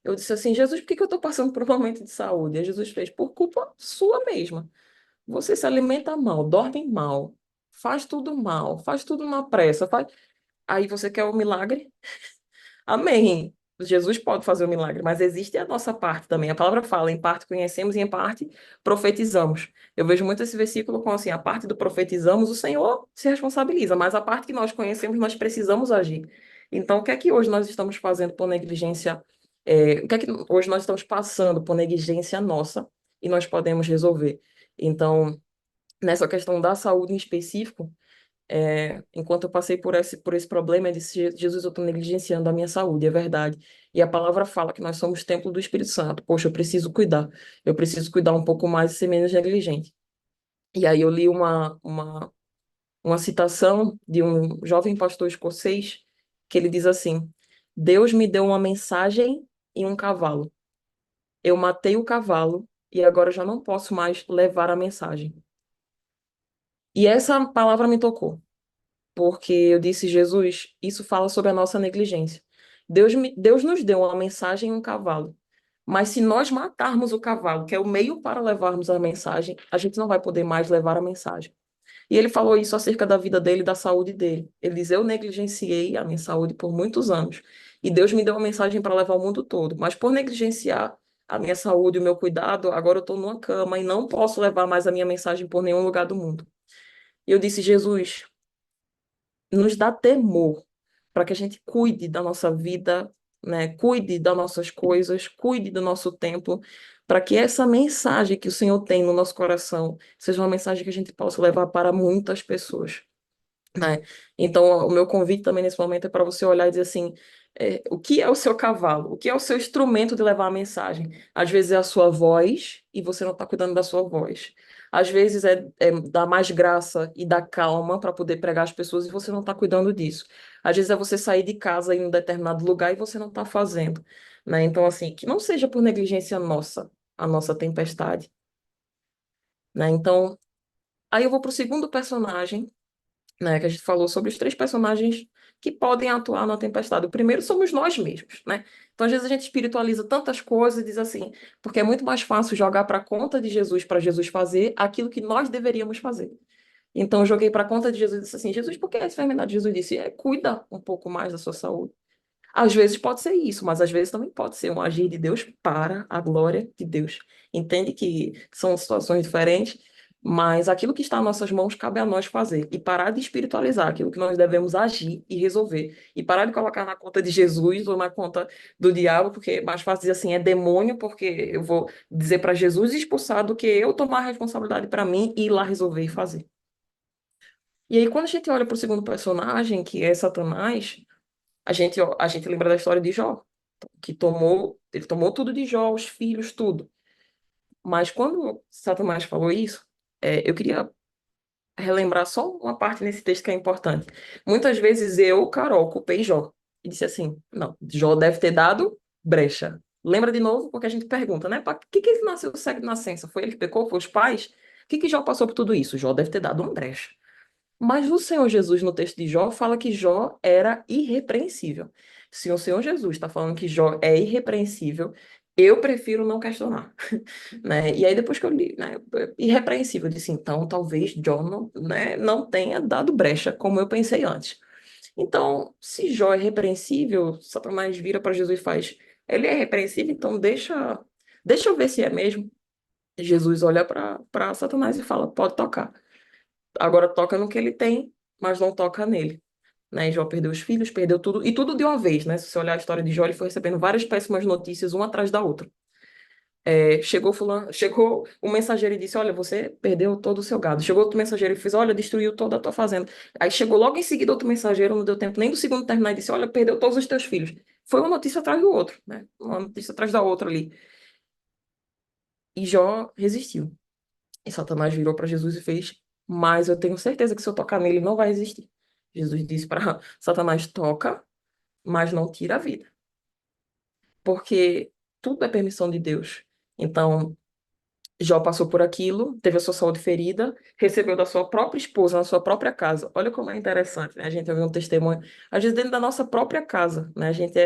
eu disse assim: Jesus, por que que eu estou passando por um momento de saúde? E Jesus fez: por culpa sua mesma. Você se alimenta mal, dorme mal, faz tudo na pressa. Aí você quer o milagre? Amém. Jesus pode fazer o milagre, mas existe a nossa parte também. A palavra fala: em parte conhecemos e em parte profetizamos. Eu vejo muito esse versículo com assim: a parte do profetizamos, o Senhor se responsabiliza, mas a parte que nós conhecemos, nós precisamos agir. Então, o que é que hoje nós estamos fazendo por negligência? O que é que hoje nós estamos passando por negligência nossa e nós podemos resolver? Então, nessa questão da saúde em específico, enquanto eu passei por esse problema, eu disse: Jesus, eu estou negligenciando a minha saúde, é verdade. E a palavra fala que nós somos templo do Espírito Santo. Poxa, eu preciso cuidar um pouco mais e ser menos negligente. E aí eu li uma citação de um jovem pastor escocês, que ele diz assim: Deus me deu uma mensagem e um cavalo. Eu matei o cavalo e agora já não posso mais levar a mensagem. E essa palavra me tocou, porque eu disse: Jesus, isso fala sobre a nossa negligência. Deus nos deu uma mensagem e um cavalo. Mas se nós matarmos o cavalo, que é o meio para levarmos a mensagem, a gente não vai poder mais levar a mensagem. E ele falou isso acerca da vida dele e da saúde dele. Ele diz: eu negligenciei a minha saúde por muitos anos. E Deus me deu uma mensagem para levar o mundo todo. Mas por negligenciar a minha saúde e o meu cuidado, agora eu estou numa cama e não posso levar mais a minha mensagem por nenhum lugar do mundo. E eu disse: Jesus, nos dá temor para que a gente cuide da nossa vida, né? Cuide das nossas coisas, cuide do nosso tempo, para que essa mensagem que o Senhor tem no nosso coração seja uma mensagem que a gente possa levar para muitas pessoas, né? Então, o meu convite também nesse momento é para você olhar e dizer assim: o que é o seu cavalo? O que é o seu instrumento de levar a mensagem? Às vezes é a sua voz e você não está cuidando da sua voz. Às vezes é dar mais graça e dar calma para poder pregar as pessoas e você não está cuidando disso. Às vezes é você sair de casa em um determinado lugar e você não está fazendo, né? Então, assim, que não seja por negligência nossa, a nossa tempestade, né? Então, aí eu vou para o segundo personagem, né, que a gente falou sobre os três personagens que podem atuar na tempestade. O primeiro somos nós mesmos, né? Então, às vezes, a gente espiritualiza tantas coisas e diz assim, porque é muito mais fácil jogar para a conta de Jesus, para Jesus fazer aquilo que nós deveríamos fazer. Então, eu joguei para a conta de Jesus e disse assim: Jesus, por que essa enfermidade? Jesus disse: cuida um pouco mais da sua saúde. Às vezes pode ser isso, mas às vezes também pode ser um agir de Deus para a glória de Deus. Entende que são situações diferentes, mas aquilo que está em nossas mãos cabe a nós fazer e parar de espiritualizar aquilo que nós devemos agir e resolver. E parar de colocar na conta de Jesus ou na conta do diabo, porque é mais fácil dizer assim: é demônio, porque eu vou dizer para Jesus expulsar do que eu tomar a responsabilidade para mim e ir lá resolver e fazer. E aí, quando a gente olha para o segundo personagem, que é Satanás, a gente lembra da história de Jó. ele tomou tudo de Jó, os filhos, tudo. Mas quando Satanás falou isso, eu queria relembrar só uma parte nesse texto que é importante. Muitas vezes eu, Carol, culpei Jó e disse assim: não, Jó deve ter dado brecha. Lembra de novo? Porque a gente pergunta, né? Para que ele nasceu cego de nascença? Foi ele que pecou? Foi os pais? O que Jó passou por tudo isso? Jó deve ter dado uma brecha. Mas o Senhor Jesus, no texto de Jó, fala que Jó era irrepreensível. Se o Senhor Jesus está falando que Jó é irrepreensível, eu prefiro não questionar, né? E aí depois que eu li, né, irrepreensível, eu disse, então talvez Jó não, né, não tenha dado brecha, como eu pensei antes. Então, se Jó é repreensível, Satanás vira para Jesus e faz, ele é repreensível, então deixa eu ver se é mesmo. Jesus olha para Satanás e fala, pode tocar. Agora toca no que ele tem, mas não toca nele. Né? Jó perdeu os filhos, perdeu tudo, e tudo de uma vez, né? Se você olhar a história de Jó, ele foi recebendo várias péssimas notícias, uma atrás da outra. Chegou fulano, chegou o mensageiro e disse: Olha, você perdeu todo o seu gado. Chegou outro mensageiro e fez: Olha, destruiu toda a tua fazenda. Aí chegou logo em seguida outro mensageiro, não deu tempo nem do segundo terminar e disse: Olha, perdeu todos os teus filhos. Foi uma notícia atrás do outro, né? Uma notícia atrás da outra ali. E Jó resistiu. E Satanás virou para Jesus e fez: Mas eu tenho certeza que se eu tocar nele, ele não vai resistir. Jesus disse para Satanás: Toca, mas não tira a vida. Porque tudo é permissão de Deus. Então, Jó passou por aquilo, teve a sua saúde ferida, recebeu da sua própria esposa, na sua própria casa. Olha como é interessante, né? A gente ouvir um testemunho, às vezes dentro da nossa própria casa, né? A gente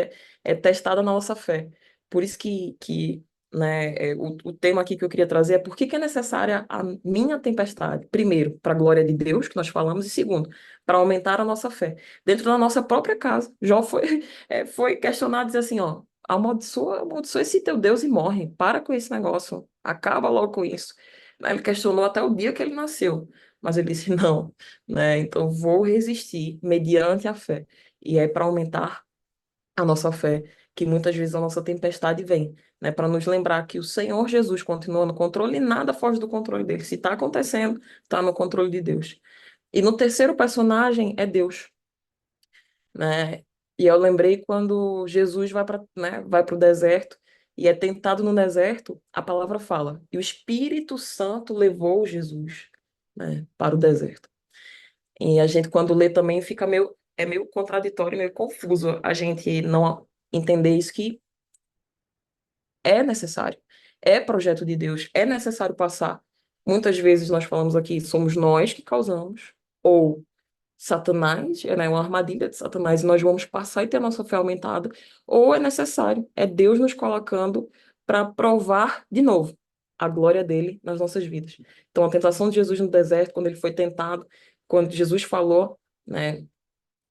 é testada na nossa fé. Por isso que né, o tema aqui que eu queria trazer é por que que é necessária a minha tempestade? Primeiro, para a glória de Deus, que nós falamos, e segundo, para aumentar a nossa fé. Dentro da nossa própria casa. Jó foi, foi questionado, dizer assim, ó, amaldiçoa esse teu Deus e morre. Para com esse negócio. Acaba logo com isso. Ele questionou até o dia que ele nasceu. Mas ele disse, não, né? Então vou resistir mediante a fé. E é para aumentar a nossa fé que muitas vezes a nossa tempestade vem, né? Para nos lembrar que o Senhor Jesus continua no controle e nada foge do controle dele. Se está acontecendo, está no controle de Deus. E no terceiro personagem é Deus, né? E eu lembrei quando Jesus vai para, né, vai para o deserto e é tentado no deserto, a palavra fala, e o Espírito Santo levou Jesus, né, para o deserto. E a gente quando lê também fica meio contraditório, meio confuso a gente não entender isso que é necessário, é projeto de Deus, é necessário passar. Muitas vezes nós falamos aqui, somos nós que causamos, ou Satanás, né, uma armadilha de Satanás, e nós vamos passar e ter a nossa fé aumentada, ou é necessário, é Deus nos colocando para provar de novo a glória dele nas nossas vidas. Então, a tentação de Jesus no deserto, quando ele foi tentado, quando Jesus falou, né,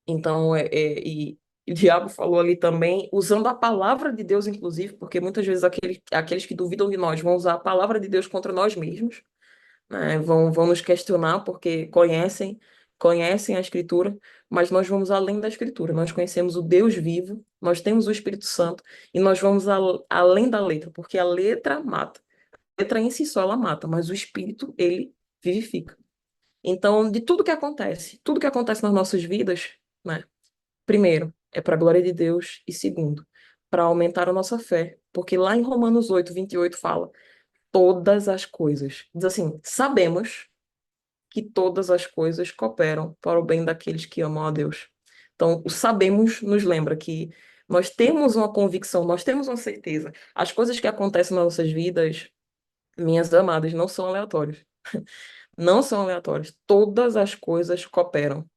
então, e o diabo falou ali também, usando a palavra de Deus, inclusive, porque muitas vezes aqueles que duvidam de nós vão usar a palavra de Deus contra nós mesmos, né? Vão nos questionar porque conhecem a Escritura, mas nós vamos além da Escritura. Nós conhecemos o Deus vivo, nós temos o Espírito Santo e nós vamos além da letra, porque a letra mata. A letra em si só ela mata, mas o Espírito, ele vivifica. Então, de tudo que acontece nas nossas vidas, né? Primeiro, é para a glória de Deus e segundo, para aumentar a nossa fé, porque lá em Romanos 8:28 fala todas as coisas. Diz assim: sabemos que todas as coisas cooperam para o bem daqueles que amam a Deus. Então, o sabemos nos lembra que nós temos uma convicção, nós temos uma certeza. As coisas que acontecem nas nossas vidas, minhas amadas, não são aleatórias. Não são aleatórias. Todas as coisas cooperam.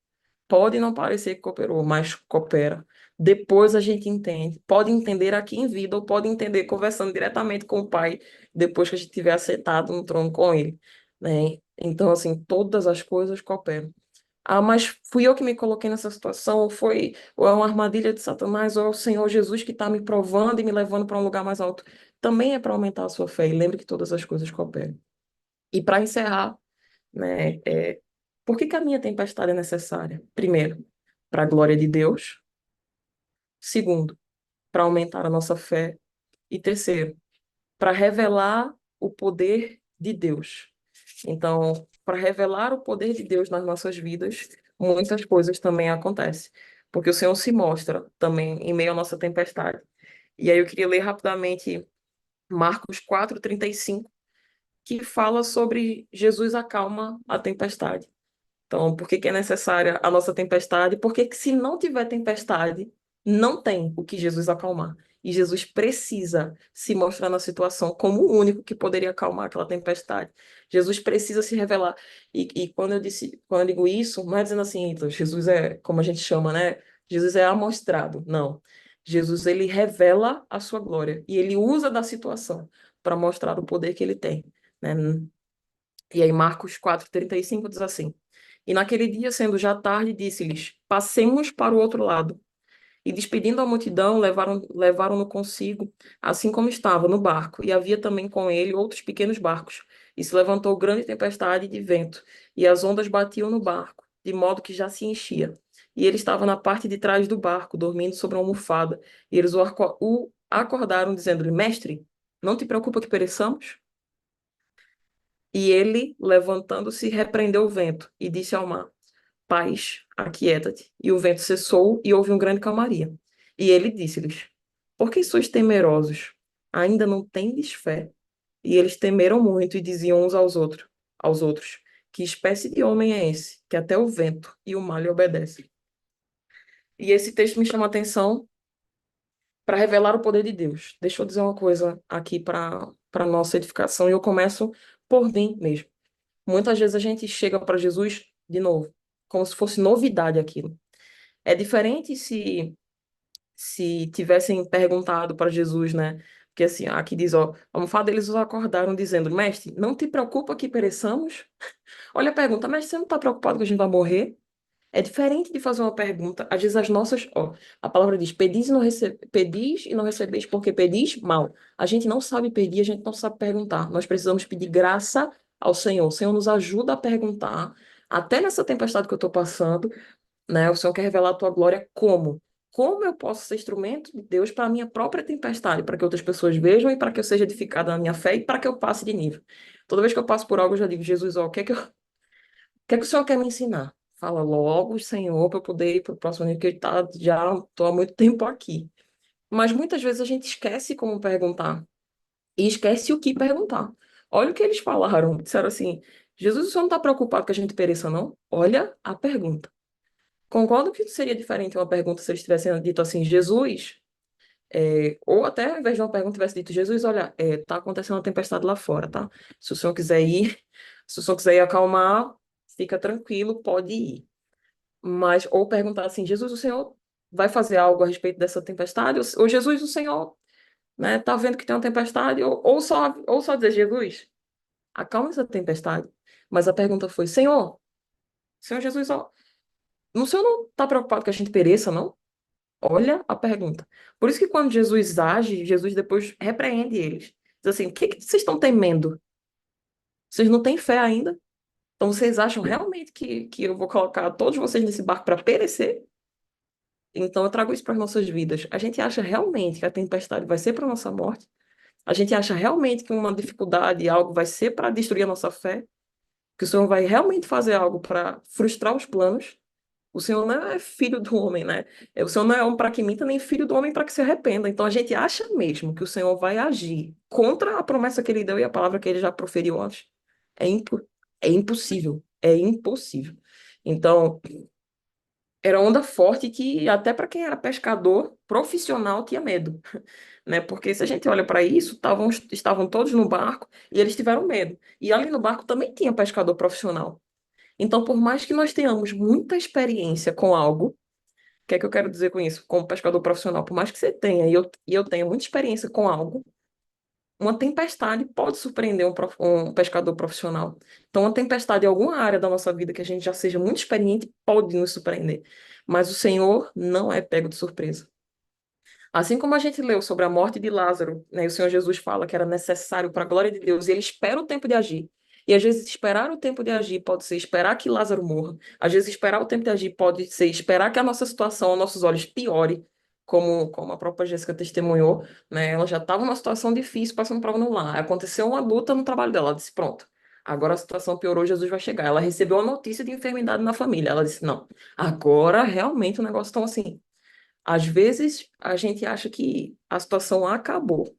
Pode não parecer que cooperou, mas coopera. Depois a gente entende. Pode entender aqui em vida, ou pode entender conversando diretamente com o Pai, depois que a gente tiver assentado no trono com Ele, né? Então, assim, todas as coisas cooperam. Ah, mas fui eu que me coloquei nessa situação, ou é uma armadilha de Satanás, ou é o Senhor Jesus que está me provando e me levando para um lugar mais alto. Também é para aumentar a sua fé. E lembre que todas as coisas cooperam. E para encerrar, né? Por que que a minha tempestade é necessária? Primeiro, para a glória de Deus. Segundo, para aumentar a nossa fé. E terceiro, para revelar o poder de Deus. Então, para revelar o poder de Deus nas nossas vidas, muitas coisas também acontecem. Porque o Senhor se mostra também em meio à nossa tempestade. E aí eu queria ler rapidamente Marcos 4:35, que fala sobre Jesus acalma a tempestade. Então, por que que é necessária a nossa tempestade? Porque que se não tiver tempestade, não tem o que Jesus acalmar. E Jesus precisa se mostrar na situação como o único que poderia acalmar aquela tempestade. Jesus precisa se revelar. E quando eu digo isso, não é dizendo assim, então, Jesus é, como a gente chama, né? Jesus é amostrado. Não. Jesus, ele revela a sua glória. E ele usa da situação para mostrar o poder que ele tem, né? E aí Marcos 4:35 diz assim: E naquele dia, sendo já tarde, disse-lhes: Passemos para o outro lado. E despedindo a multidão, levaram-no consigo, assim como estava, no barco. E havia também com ele outros pequenos barcos. E se levantou grande tempestade de vento, e as ondas batiam no barco, de modo que já se enchia. E ele estava na parte de trás do barco, dormindo sobre uma almofada. E eles o acordaram, dizendo-lhe: Mestre, não te preocupa que pereçamos? E ele, levantando-se, repreendeu o vento e disse ao mar: Paz, aquieta-te. E o vento cessou e houve um grande calmaria. E ele disse-lhes: Por que sois temerosos? Ainda não tendes fé? E eles temeram muito e diziam uns aos outros: Que espécie de homem é esse, que até o vento e o mar lhe obedecem? E esse texto me chama a atenção para revelar o poder de Deus. Deixa eu dizer uma coisa aqui para nossa edificação, e eu começo por mim mesmo. Muitas vezes a gente chega para Jesus de novo, como se fosse novidade aquilo. É diferente se tivessem perguntado para Jesus, né? Porque assim, aqui diz, ó, a almofada eles os acordaram dizendo: Mestre, não te preocupa que pereçamos? Olha a pergunta: Mestre, você não está preocupado que a gente vai morrer? É diferente de fazer uma pergunta. Às vezes as nossas, ó, a palavra diz: pedis e não recebeis porque pedis mal. A gente não sabe pedir, a gente não sabe perguntar. Nós precisamos pedir graça ao Senhor. O Senhor nos ajuda a perguntar. Até nessa tempestade que eu estou passando, né? O Senhor quer revelar a tua glória como? Como eu posso ser instrumento de Deus para a minha própria tempestade, para que outras pessoas vejam e para que eu seja edificada na minha fé e para que eu passe de nível. Toda vez que eu passo por algo, eu já digo: Jesus, ó, o que é que o Senhor quer me ensinar? Fala logo, Senhor, para eu poder ir para o próximo nível, porque já estou há muito tempo aqui. Mas muitas vezes a gente esquece como perguntar e esquece o que perguntar. Olha o que eles falaram. Disseram assim: Jesus, o Senhor não está preocupado que a gente pereça, não? Olha a pergunta. Concordo que seria diferente uma pergunta se eles tivessem dito assim: Jesus, ou até ao invés de uma pergunta tivesse dito: Jesus, olha, tá acontecendo uma tempestade lá fora, tá? Se o senhor quiser ir, se o senhor quiser ir acalmar, fica tranquilo, pode ir. Mas, ou perguntar assim: Jesus, o Senhor vai fazer algo a respeito dessa tempestade? Ou Jesus, o Senhor, né, tá vendo que tem uma tempestade? Ou só dizer: Jesus, acalma essa tempestade. Mas a pergunta foi: Senhor Jesus, ó, o Senhor não está preocupado que a gente pereça, não? Olha a pergunta. Por isso que quando Jesus age, Jesus depois repreende eles. Diz assim: o que que vocês estão temendo? Vocês não têm fé ainda? Então vocês acham realmente que eu vou colocar todos vocês nesse barco para perecer? Então, eu trago isso para as nossas vidas. A gente acha realmente que a tempestade vai ser para a nossa morte? A gente acha realmente que uma dificuldade, algo vai ser para destruir a nossa fé? Que o Senhor vai realmente fazer algo para frustrar os planos? O Senhor não é filho do homem, né? O Senhor não é homem para que minta, nem filho do homem para que se arrependa. Então, a gente acha mesmo que o Senhor vai agir contra a promessa que ele deu e a palavra que ele já proferiu antes. É, é impossível. É impossível. Então, era onda forte que até para quem era pescador profissional tinha medo, né? Porque se a gente olha para isso, estavam todos no barco e eles tiveram medo. E ali no barco também tinha pescador profissional. Então, por mais que nós tenhamos muita experiência com algo, o que é que eu quero dizer com isso? Como pescador profissional, por mais que você tenha e eu tenha muita experiência com algo, uma tempestade pode surpreender um pescador profissional. Então, uma tempestade em alguma área da nossa vida que a gente já seja muito experiente pode nos surpreender. Mas o Senhor não é pego de surpresa. Assim como a gente leu sobre a morte de Lázaro, né, e o Senhor Jesus fala que era necessário para a glória de Deus, e ele espera o tempo de agir. E às vezes esperar o tempo de agir pode ser esperar que Lázaro morra. Às vezes esperar o tempo de agir pode ser esperar que a nossa situação, aos nossos olhos, piore, como a própria Jéssica testemunhou, né? Ela já estava numa situação difícil, passando prova no lar. Aconteceu uma luta no trabalho dela. Ela disse: Pronto, agora a situação piorou, Jesus vai chegar. Ela recebeu a notícia de enfermidade na família. Ela disse: Não, agora realmente o negócio está assim. Às vezes, a gente acha que a situação acabou,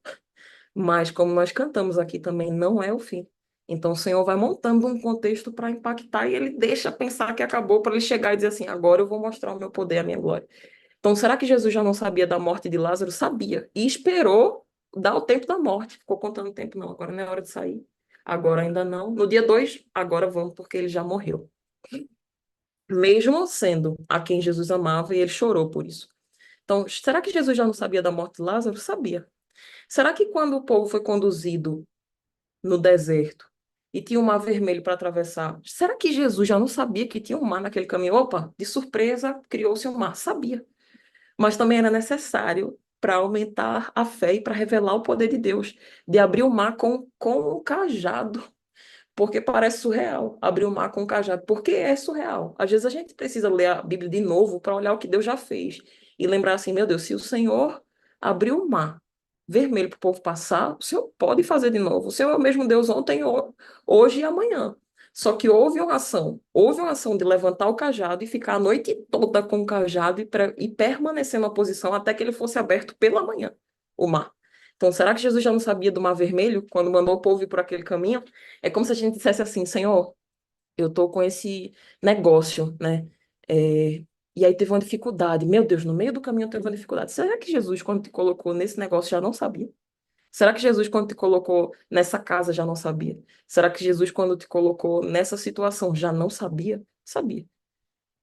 mas como nós cantamos aqui também, não é o fim. Então, o Senhor vai montando um contexto para impactar e ele deixa pensar que acabou para ele chegar e dizer assim: agora eu vou mostrar o meu poder, a minha glória. Então, será que Jesus já não sabia da morte de Lázaro? Sabia. E esperou dar o tempo da morte. Ficou contando o tempo, não. Agora não é hora de sair. Agora ainda não. No dia 2 agora vamos, porque ele já morreu. Mesmo sendo a quem Jesus amava, e ele chorou por isso. Então, será que Jesus já não sabia da morte de Lázaro? Sabia. Será que quando o povo foi conduzido no deserto e tinha um mar vermelho para atravessar, será que Jesus já não sabia que tinha um mar naquele caminho? Opa, de surpresa, criou-se um mar. Sabia. Mas também era necessário para aumentar a fé e para revelar o poder de Deus, de abrir o mar com um cajado, porque parece surreal abrir o mar com um cajado, porque é surreal. Às vezes a gente precisa ler a Bíblia de novo para olhar o que Deus já fez e lembrar assim, meu Deus, se o Senhor abriu o mar vermelho para o povo passar, o Senhor pode fazer de novo. O Senhor é o mesmo Deus ontem, hoje e amanhã. Só que houve uma ação de levantar o cajado e ficar a noite toda com o cajado e permanecer na posição até que ele fosse aberto pela manhã, o mar. Então, será que Jesus já não sabia do Mar Vermelho quando mandou o povo ir por aquele caminho? É como se a gente dissesse assim, Senhor, eu tô com esse negócio, né? É, e aí teve uma dificuldade. Meu Deus, no meio do caminho teve uma dificuldade. Será que Jesus, quando te colocou nesse negócio, já não sabia? Será que Jesus, quando te colocou nessa casa, já não sabia? Será que Jesus, quando te colocou nessa situação, já não sabia? Sabia.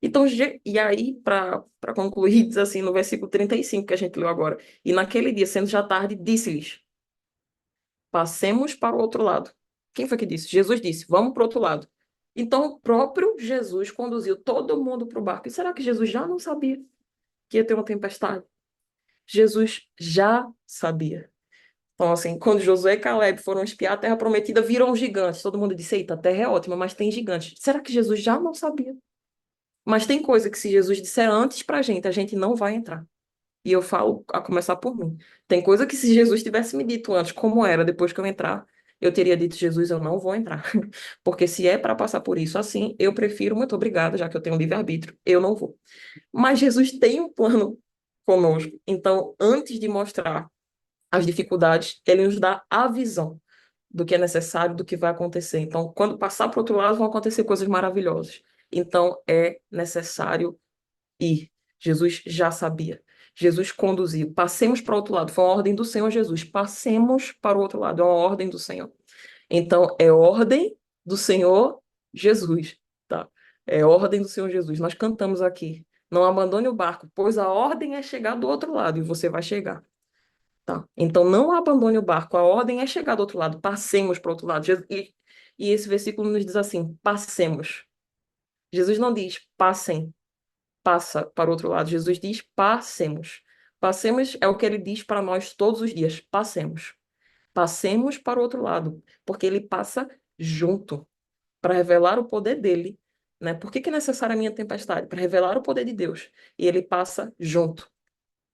Então, e aí, para concluir, diz assim, no versículo 35 que a gente leu agora, e naquele dia, sendo já tarde, disse-lhes, passemos para o outro lado. Quem foi que disse? Jesus disse, vamos para o outro lado. Então, o próprio Jesus conduziu todo mundo para o barco. E será que Jesus já não sabia que ia ter uma tempestade? Jesus já sabia. Então, assim, quando Josué e Caleb foram espiar a terra prometida, viram gigantes. Todo mundo disse, eita, a terra é ótima, mas tem gigantes. Será que Jesus já não sabia? Mas tem coisa que se Jesus disser antes pra a gente não vai entrar. E eu falo, a começar por mim. Tem coisa que se Jesus tivesse me dito antes como era, depois que eu entrar, eu teria dito, Jesus, eu não vou entrar. Porque se é para passar por isso assim, eu prefiro, muito obrigada, já que eu tenho livre-arbítrio, eu não vou. Mas Jesus tem um plano conosco. Então, antes de mostrar as dificuldades, ele nos dá a visão do que é necessário, do que vai acontecer. Então, quando passar para o outro lado, vão acontecer coisas maravilhosas. Então, é necessário ir. Jesus já sabia. Jesus conduziu. Passemos para o outro lado. Foi uma ordem do Senhor Jesus. Passemos para o outro lado. É uma ordem do Senhor. Então, é ordem do Senhor Jesus, tá? É ordem do Senhor Jesus. Nós cantamos aqui. Não abandone o barco, pois a ordem é chegar do outro lado e você vai chegar. Tá? Então, não abandone o barco, a ordem é chegar do outro lado, passemos para o outro lado. E esse versículo nos diz assim: passemos. Jesus não diz passem, passa para o outro lado. Jesus diz passemos. Passemos é o que ele diz para nós todos os dias: passemos. Passemos para o outro lado, porque ele passa junto para revelar o poder dele. Né? Por que que é necessária a minha tempestade? Para revelar o poder de Deus. E ele passa junto.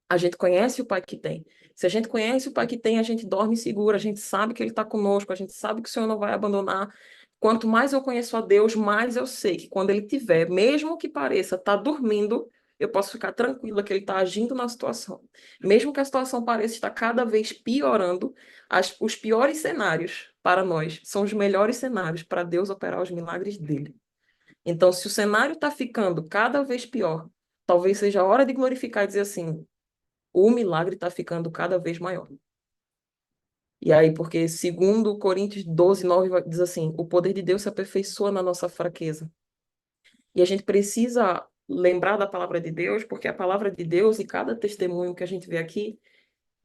A gente conhece o Pai que tem. Se a gente conhece o Pai que tem, a gente dorme seguro, a gente sabe que Ele está conosco, a gente sabe que o Senhor não vai abandonar. Quanto mais eu conheço a Deus, mais eu sei que quando Ele tiver, mesmo que pareça estar dormindo, eu posso ficar tranquila que Ele está agindo na situação. Mesmo que a situação pareça estar cada vez piorando, os piores cenários para nós são os melhores cenários para Deus operar os milagres dele. Então, se o cenário está ficando cada vez pior, talvez seja a hora de glorificar e dizer assim: o milagre está ficando cada vez maior. E aí, porque segundo Coríntios 12, 9, diz assim, o poder de Deus se aperfeiçoa na nossa fraqueza. E a gente precisa lembrar da palavra de Deus, porque a palavra de Deus e cada testemunho que a gente vê aqui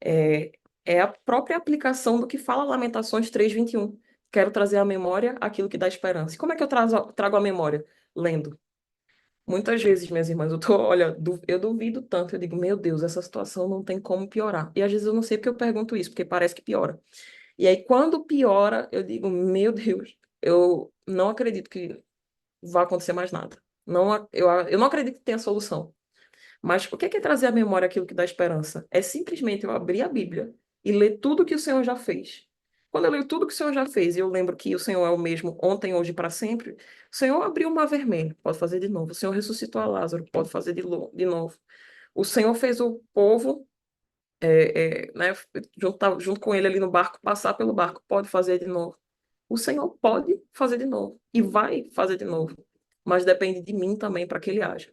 é a própria aplicação do que fala Lamentações 3:21. Quero trazer à memória aquilo que dá esperança. E como é que eu trago à memória? Lendo. Muitas vezes, minhas irmãs, olha, eu duvido tanto, eu digo, meu Deus, essa situação não tem como piorar. E às vezes eu não sei porque eu pergunto isso, porque parece que piora. E aí, quando piora, eu digo, meu Deus, eu não acredito que vá acontecer mais nada. Não, eu não acredito que tenha solução. Mas o que é trazer à memória aquilo que dá esperança? É simplesmente eu abrir a Bíblia e ler tudo que o Senhor já fez. Quando eu leio tudo que o Senhor já fez, e eu lembro que o Senhor é o mesmo ontem, hoje e para sempre, o Senhor abriu o mar vermelho, pode fazer de novo. O Senhor ressuscitou a Lázaro, pode fazer de novo. O Senhor fez o povo, né, junto com ele ali no barco, passar pelo barco, pode fazer de novo. O Senhor pode fazer de novo e vai fazer de novo, mas depende de mim também para que ele haja.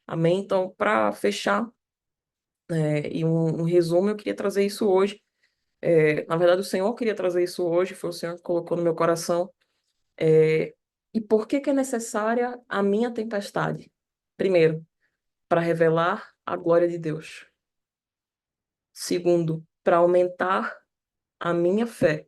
Amém? Então, para fechar, e um resumo, eu queria trazer isso hoje. Na verdade, o Senhor queria trazer isso hoje, foi o Senhor que colocou no meu coração. E por que que é necessária a minha tempestade? Primeiro, para revelar a glória de Deus. Segundo, para aumentar a minha fé,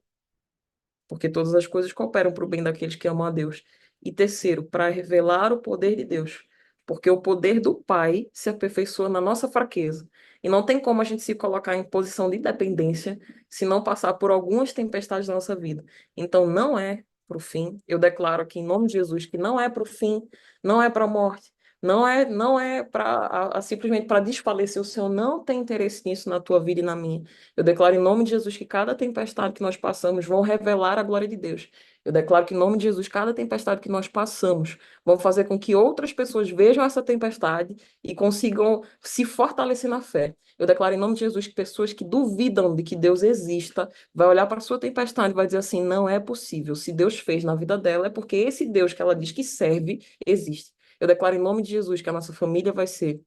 porque todas as coisas cooperam para o bem daqueles que amam a Deus. E terceiro, para revelar o poder de Deus, porque o poder do Pai se aperfeiçoa na nossa fraqueza. E não tem como a gente se colocar em posição de dependência se não passar por algumas tempestades na nossa vida. Então, não é para o fim. Eu declaro aqui em nome de Jesus que não é para o fim, não é para a morte. Não é para simplesmente para desfalecer. O Senhor não tem interesse nisso na tua vida e na minha. Eu declaro em nome de Jesus que cada tempestade que nós passamos vão revelar a glória de Deus. Eu declaro que em nome de Jesus, cada tempestade que nós passamos vão fazer com que outras pessoas vejam essa tempestade e consigam se fortalecer na fé. Eu declaro em nome de Jesus que pessoas que duvidam de que Deus exista, vai olhar para a sua tempestade e vai dizer assim: não é possível. Se Deus fez na vida dela, é porque esse Deus que ela diz que serve existe. Eu declaro em nome de Jesus que a nossa família vai ser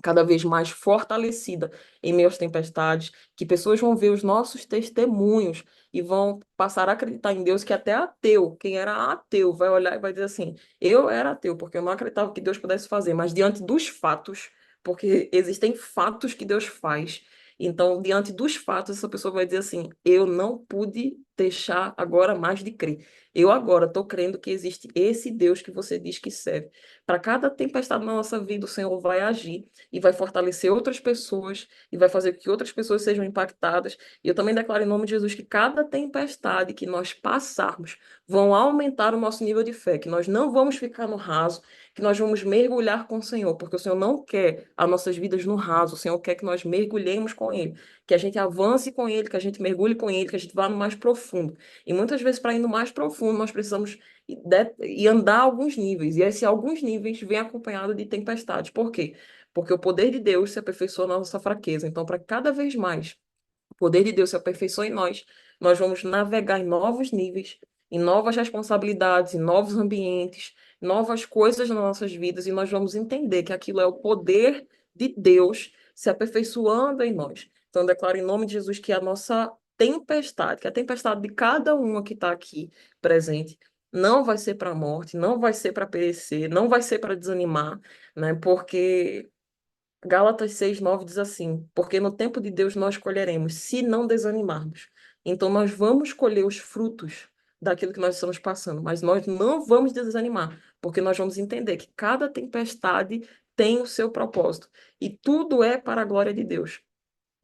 cada vez mais fortalecida em meio às tempestades, que pessoas vão ver os nossos testemunhos e vão passar a acreditar em Deus, que até ateu, quem era ateu, vai olhar e vai dizer assim: eu era ateu, porque eu não acreditava que Deus pudesse fazer, mas diante dos fatos, porque existem fatos que Deus faz. Então, diante dos fatos, essa pessoa vai dizer assim: eu não pude deixar agora mais de crer. Eu agora estou crendo que existe esse Deus que você diz que serve. Para cada tempestade na nossa vida, o Senhor vai agir e vai fortalecer outras pessoas e vai fazer com que outras pessoas sejam impactadas. E eu também declaro em nome de Jesus que cada tempestade que nós passarmos vão aumentar o nosso nível de fé, que nós não vamos ficar no raso, que nós vamos mergulhar com o Senhor, porque o Senhor não quer as nossas vidas no raso, o Senhor quer que nós mergulhemos com Ele, que a gente avance com Ele, que a gente mergulhe com Ele, que a gente vá no mais profundo. E muitas vezes, para ir no mais profundo, nós precisamos e andar alguns níveis. E esses alguns níveis vêm acompanhados de tempestades. Por quê? Porque o poder de Deus se aperfeiçoa na nossa fraqueza. Então, para cada vez mais o poder de Deus se aperfeiçoa em nós, nós vamos navegar em novos níveis, em novas responsabilidades, em novos ambientes, novas coisas nas nossas vidas, e nós vamos entender que aquilo é o poder de Deus se aperfeiçoando em nós. Então, eu declaro em nome de Jesus que a nossa tempestade, que a tempestade de cada uma que está aqui presente, não vai ser para a morte, não vai ser para perecer, não vai ser para desanimar, né? Porque Gálatas 6:9 diz assim: porque no tempo de Deus nós colheremos, se não desanimarmos. Então nós vamos colher os frutos daquilo que nós estamos passando, mas nós não vamos desanimar, porque nós vamos entender que cada tempestade tem o seu propósito e tudo é para a glória de Deus.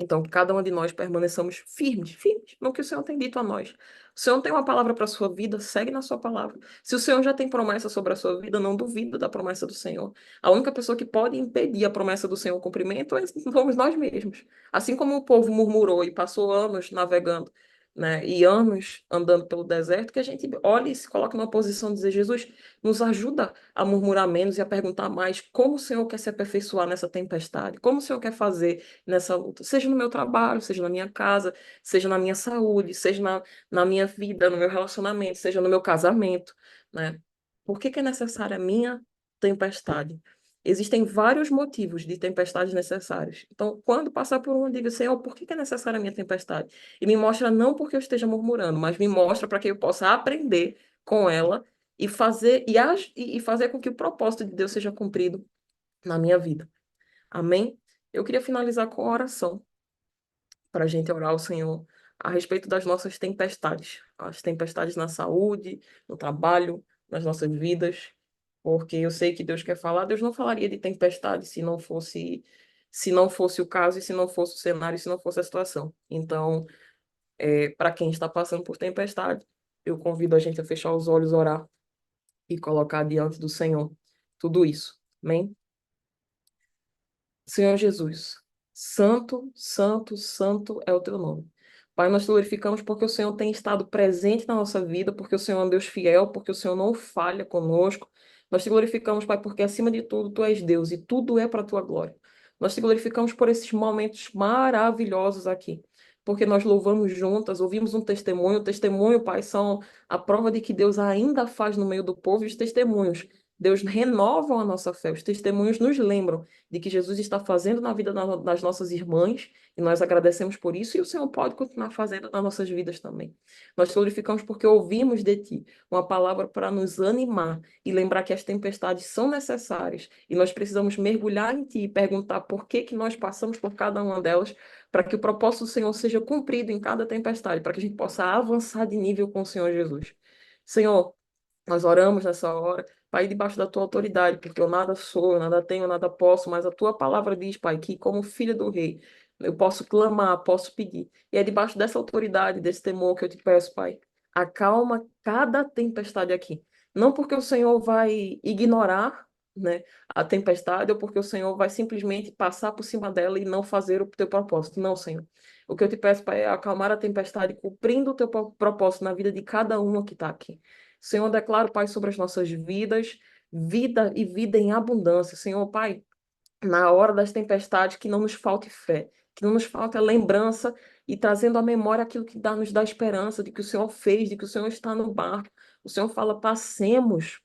Então, que cada um de nós permaneçamos firmes, firmes no que o Senhor tem dito a nós. O Senhor tem uma palavra para a sua vida, segue na sua palavra. Se o Senhor já tem promessa sobre a sua vida, não duvida da promessa do Senhor. A única pessoa que pode impedir a promessa do Senhor o cumprimento somos nós mesmos. Assim como o povo murmurou e passou anos navegando, né, e anos andando pelo deserto, que a gente olhe e se coloque numa posição de dizer: Jesus, nos ajuda a murmurar menos e a perguntar mais como o Senhor quer se aperfeiçoar nessa tempestade, como o Senhor quer fazer nessa luta, seja no meu trabalho, seja na minha casa, seja na minha saúde, seja na minha vida, no meu relacionamento, seja no meu casamento, né? Por que que é necessária a minha tempestade? Existem vários motivos de tempestades necessárias. Então, quando passar por uma, diga: Senhor, por que que é necessária a minha tempestade? E me mostra não porque eu esteja murmurando, mas me mostra para que eu possa aprender com ela e fazer com que o propósito de Deus seja cumprido na minha vida. Amém? Eu queria finalizar com a oração para a gente orar ao Senhor a respeito das nossas tempestades, as tempestades na saúde, no trabalho, nas nossas vidas, porque eu sei que Deus quer falar. Deus não falaria de tempestade se não fosse o caso e se não fosse o cenário, e se não fosse a situação. Então, para quem está passando por tempestade, eu convido a gente a fechar os olhos, orar e colocar diante do Senhor tudo isso. Amém? Senhor Jesus, santo, santo, santo é o teu nome. Pai, nós te glorificamos porque o Senhor tem estado presente na nossa vida, porque o Senhor é um Deus fiel, porque o Senhor não falha conosco. Nós te glorificamos, Pai, porque acima de tudo tu és Deus e tudo é para a tua glória. Nós te glorificamos por esses momentos maravilhosos aqui, porque nós louvamos juntas, ouvimos um testemunho. O testemunho, Pai, são a prova de que Deus ainda faz no meio do povo, e os testemunhos, Deus renovam a nossa fé. Os testemunhos nos lembram de que Jesus está fazendo na vida das nossas irmãs, e nós agradecemos por isso, e o Senhor pode continuar fazendo nas nossas vidas também. Nós te glorificamos porque ouvimos de Ti uma palavra para nos animar e lembrar que as tempestades são necessárias, e nós precisamos mergulhar em Ti e perguntar por que que nós passamos por cada uma delas, para que o propósito do Senhor seja cumprido em cada tempestade, para que a gente possa avançar de nível com o Senhor Jesus. Senhor, nós oramos nessa hora, Pai, debaixo da tua autoridade, porque eu nada sou, eu nada tenho, eu nada posso, mas a tua palavra diz, Pai, que como filho do rei, eu posso clamar, posso pedir. E é debaixo dessa autoridade, desse temor que eu te peço, Pai. Acalma cada tempestade aqui. Não porque o Senhor vai ignorar, né, a tempestade, ou porque o Senhor vai simplesmente passar por cima dela e não fazer o teu propósito. Não, Senhor. O que eu te peço, Pai, é acalmar a tempestade, cumprindo o teu propósito na vida de cada uma que está aqui. Senhor, eu declaro, Pai, sobre as nossas vidas, vida e vida em abundância. Senhor, Pai, na hora das tempestades, que não nos falte fé, que não nos falte a lembrança e trazendo à memória aquilo que nos dá esperança de que o Senhor fez, de que o Senhor está no barco. O Senhor fala, passemos.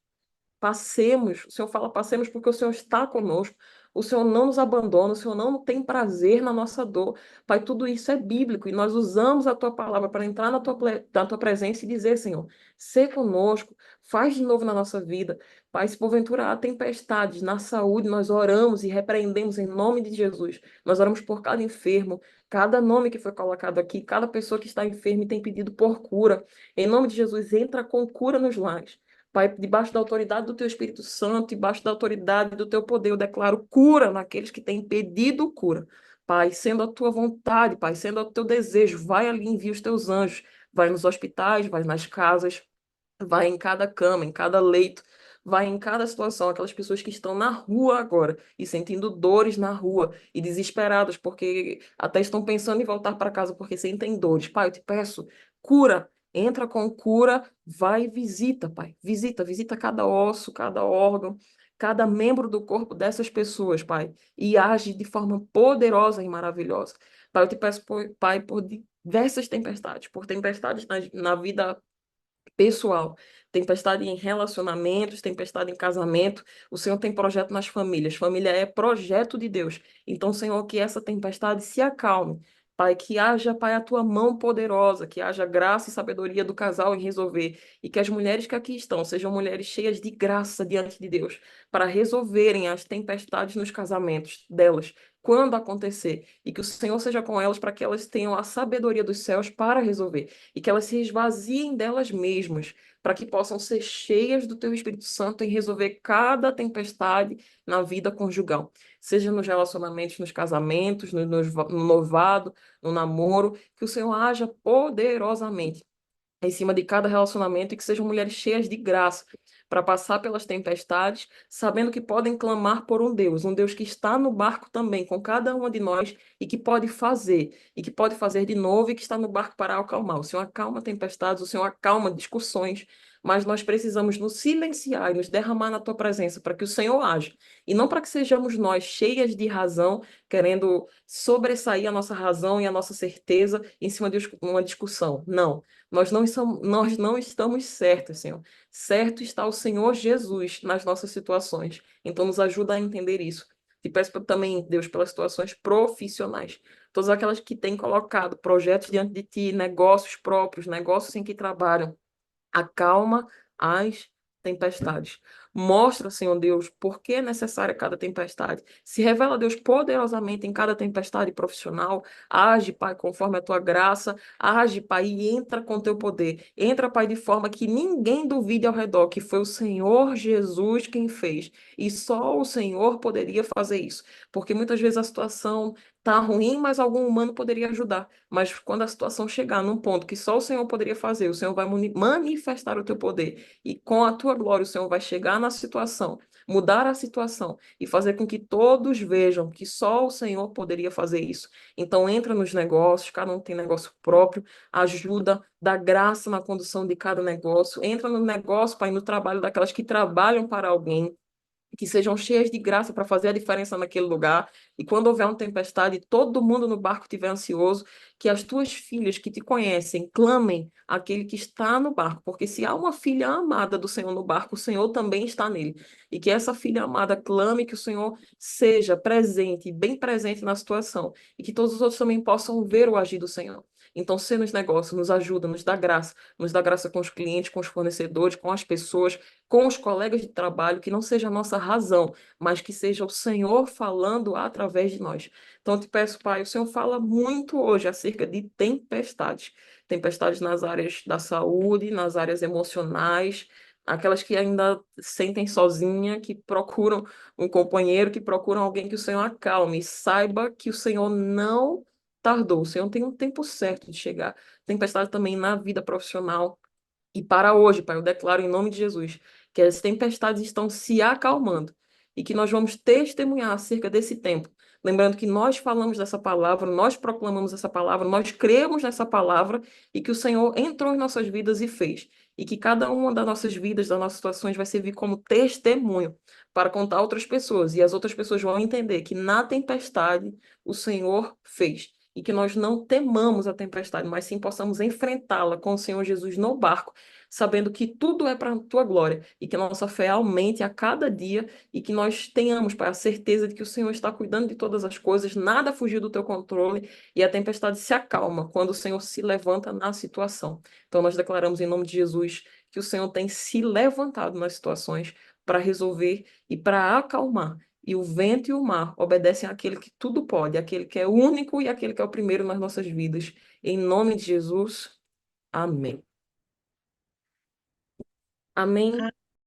Passemos, o Senhor fala, passemos porque o Senhor está conosco, o Senhor não nos abandona, o Senhor não tem prazer na nossa dor. Pai, tudo isso é bíblico e nós usamos a tua palavra para entrar na tua presença e dizer, Senhor, sê conosco, faz de novo na nossa vida. Pai, se porventura há tempestades na saúde, nós oramos e repreendemos em nome de Jesus. Nós oramos por cada enfermo, cada nome que foi colocado aqui, cada pessoa que está enferma e tem pedido por cura. Em nome de Jesus, entra com cura nos lares. Pai, debaixo da autoridade do teu Espírito Santo, debaixo da autoridade do teu poder, eu declaro cura naqueles que têm pedido cura. Pai, sendo a tua vontade, Pai, sendo o teu desejo, vai ali, envia os teus anjos, vai nos hospitais, vai nas casas, vai em cada cama, em cada leito, vai em cada situação, aquelas pessoas que estão na rua agora e sentindo dores na rua e desesperadas porque até estão pensando em voltar para casa porque sentem dores. Pai, eu te peço, cura, entra com cura, vai e visita, Pai. Visita, visita cada osso, cada órgão, cada membro do corpo dessas pessoas, Pai, e age de forma poderosa e maravilhosa. Pai, eu te peço, Pai, por diversas tempestades, por tempestades na vida pessoal, tempestade em relacionamentos, tempestade em casamento. O Senhor tem projeto nas famílias. Família é projeto de Deus. Então, Senhor, que essa tempestade se acalme. Pai, que haja, Pai, a tua mão poderosa, que haja graça e sabedoria do casal em resolver, e que as mulheres que aqui estão sejam mulheres cheias de graça diante de Deus, para resolverem as tempestades nos casamentos delas, quando acontecer, e que o Senhor seja com elas para que elas tenham a sabedoria dos céus para resolver e que elas se esvaziem delas mesmas, para que possam ser cheias do teu Espírito Santo em resolver cada tempestade na vida conjugal, seja nos relacionamentos, nos casamentos, no noivado, no namoro, que o Senhor haja poderosamente em cima de cada relacionamento e que sejam mulheres cheias de graça para passar pelas tempestades, sabendo que podem clamar por um Deus que está no barco também com cada uma de nós e que pode fazer de novo e que está no barco para acalmar. O Senhor acalma tempestades, o Senhor acalma discussões, mas nós precisamos nos silenciar e nos derramar na tua presença para que o Senhor haja, e não para que sejamos nós cheias de razão, querendo sobressair a nossa razão e a nossa certeza em cima de uma discussão. Não. Nós não estamos certos, Senhor. Certo está o Senhor Jesus nas nossas situações. Então, nos ajuda a entender isso. Te peço também, Deus, pelas situações profissionais. Todas aquelas que têm colocado projetos diante de Ti, negócios próprios, negócios em que trabalham. Acalma as tempestades. Mostra, Senhor Deus, por que é necessária cada tempestade. Se revela, Deus, poderosamente em cada tempestade profissional. Age, Pai, conforme a tua graça. Age, Pai, e entra com teu poder. Entra, Pai, de forma que ninguém duvide ao redor que foi o Senhor Jesus quem fez. E só o Senhor poderia fazer isso. Porque muitas vezes a situação tá ruim, mas algum humano poderia ajudar. Mas quando a situação chegar num ponto que só o Senhor poderia fazer, o Senhor vai manifestar o teu poder. E com a tua glória, o Senhor vai chegar na situação, mudar a situação e fazer com que todos vejam que só o Senhor poderia fazer isso. Então, entra nos negócios, cada um tem negócio próprio, ajuda, dá graça na condução de cada negócio, entra no negócio, Pai, no trabalho daquelas que trabalham para alguém. que sejam cheias de graça para fazer a diferença naquele lugar. E quando houver uma tempestade, todo mundo no barco estiver ansioso, que as tuas filhas que te conhecem clamem aquele que está no barco, porque se há uma filha amada do Senhor no barco, o Senhor também está nele. E que essa filha amada clame que o Senhor seja presente, bem presente na situação, e que todos os outros também possam ver o agir do Senhor. Então, se nos negócios, nos ajuda, nos dá graça com os clientes, com os fornecedores, com as pessoas, com os colegas de trabalho, que não seja a nossa razão, mas que seja o Senhor falando através de nós. Então, eu te peço, Pai, o Senhor fala muito hoje acerca de tempestades. Tempestades nas áreas da saúde, nas áreas emocionais, aquelas que ainda sentem sozinha, que procuram um companheiro, que procuram alguém que o Senhor acalme. E saiba que o Senhor não tardou, o Senhor tem um tempo certo de chegar. Tempestade também na vida profissional, e para hoje, Pai, eu declaro em nome de Jesus que as tempestades estão se acalmando e que nós vamos testemunhar acerca desse tempo. Lembrando que nós falamos dessa palavra, nós proclamamos essa palavra, nós cremos nessa palavra e que o Senhor entrou em nossas vidas e fez. E que cada uma das nossas vidas, das nossas situações, vai servir como testemunho para contar a outras pessoas. E as outras pessoas vão entender que na tempestade o Senhor fez. E que nós não temamos a tempestade, mas sim possamos enfrentá-la com o Senhor Jesus no barco, sabendo que tudo é para a tua glória e que a nossa fé aumente a cada dia e que nós tenhamos, Pai, a certeza de que o Senhor está cuidando de todas as coisas, nada fugiu do teu controle e a tempestade se acalma quando o Senhor se levanta na situação. Então nós declaramos em nome de Jesus que o Senhor tem se levantado nas situações para resolver e para acalmar. E o vento e o mar obedecem àquele que tudo pode, àquele que é único e àquele que é o primeiro nas nossas vidas. Em nome de Jesus, amém. Amém.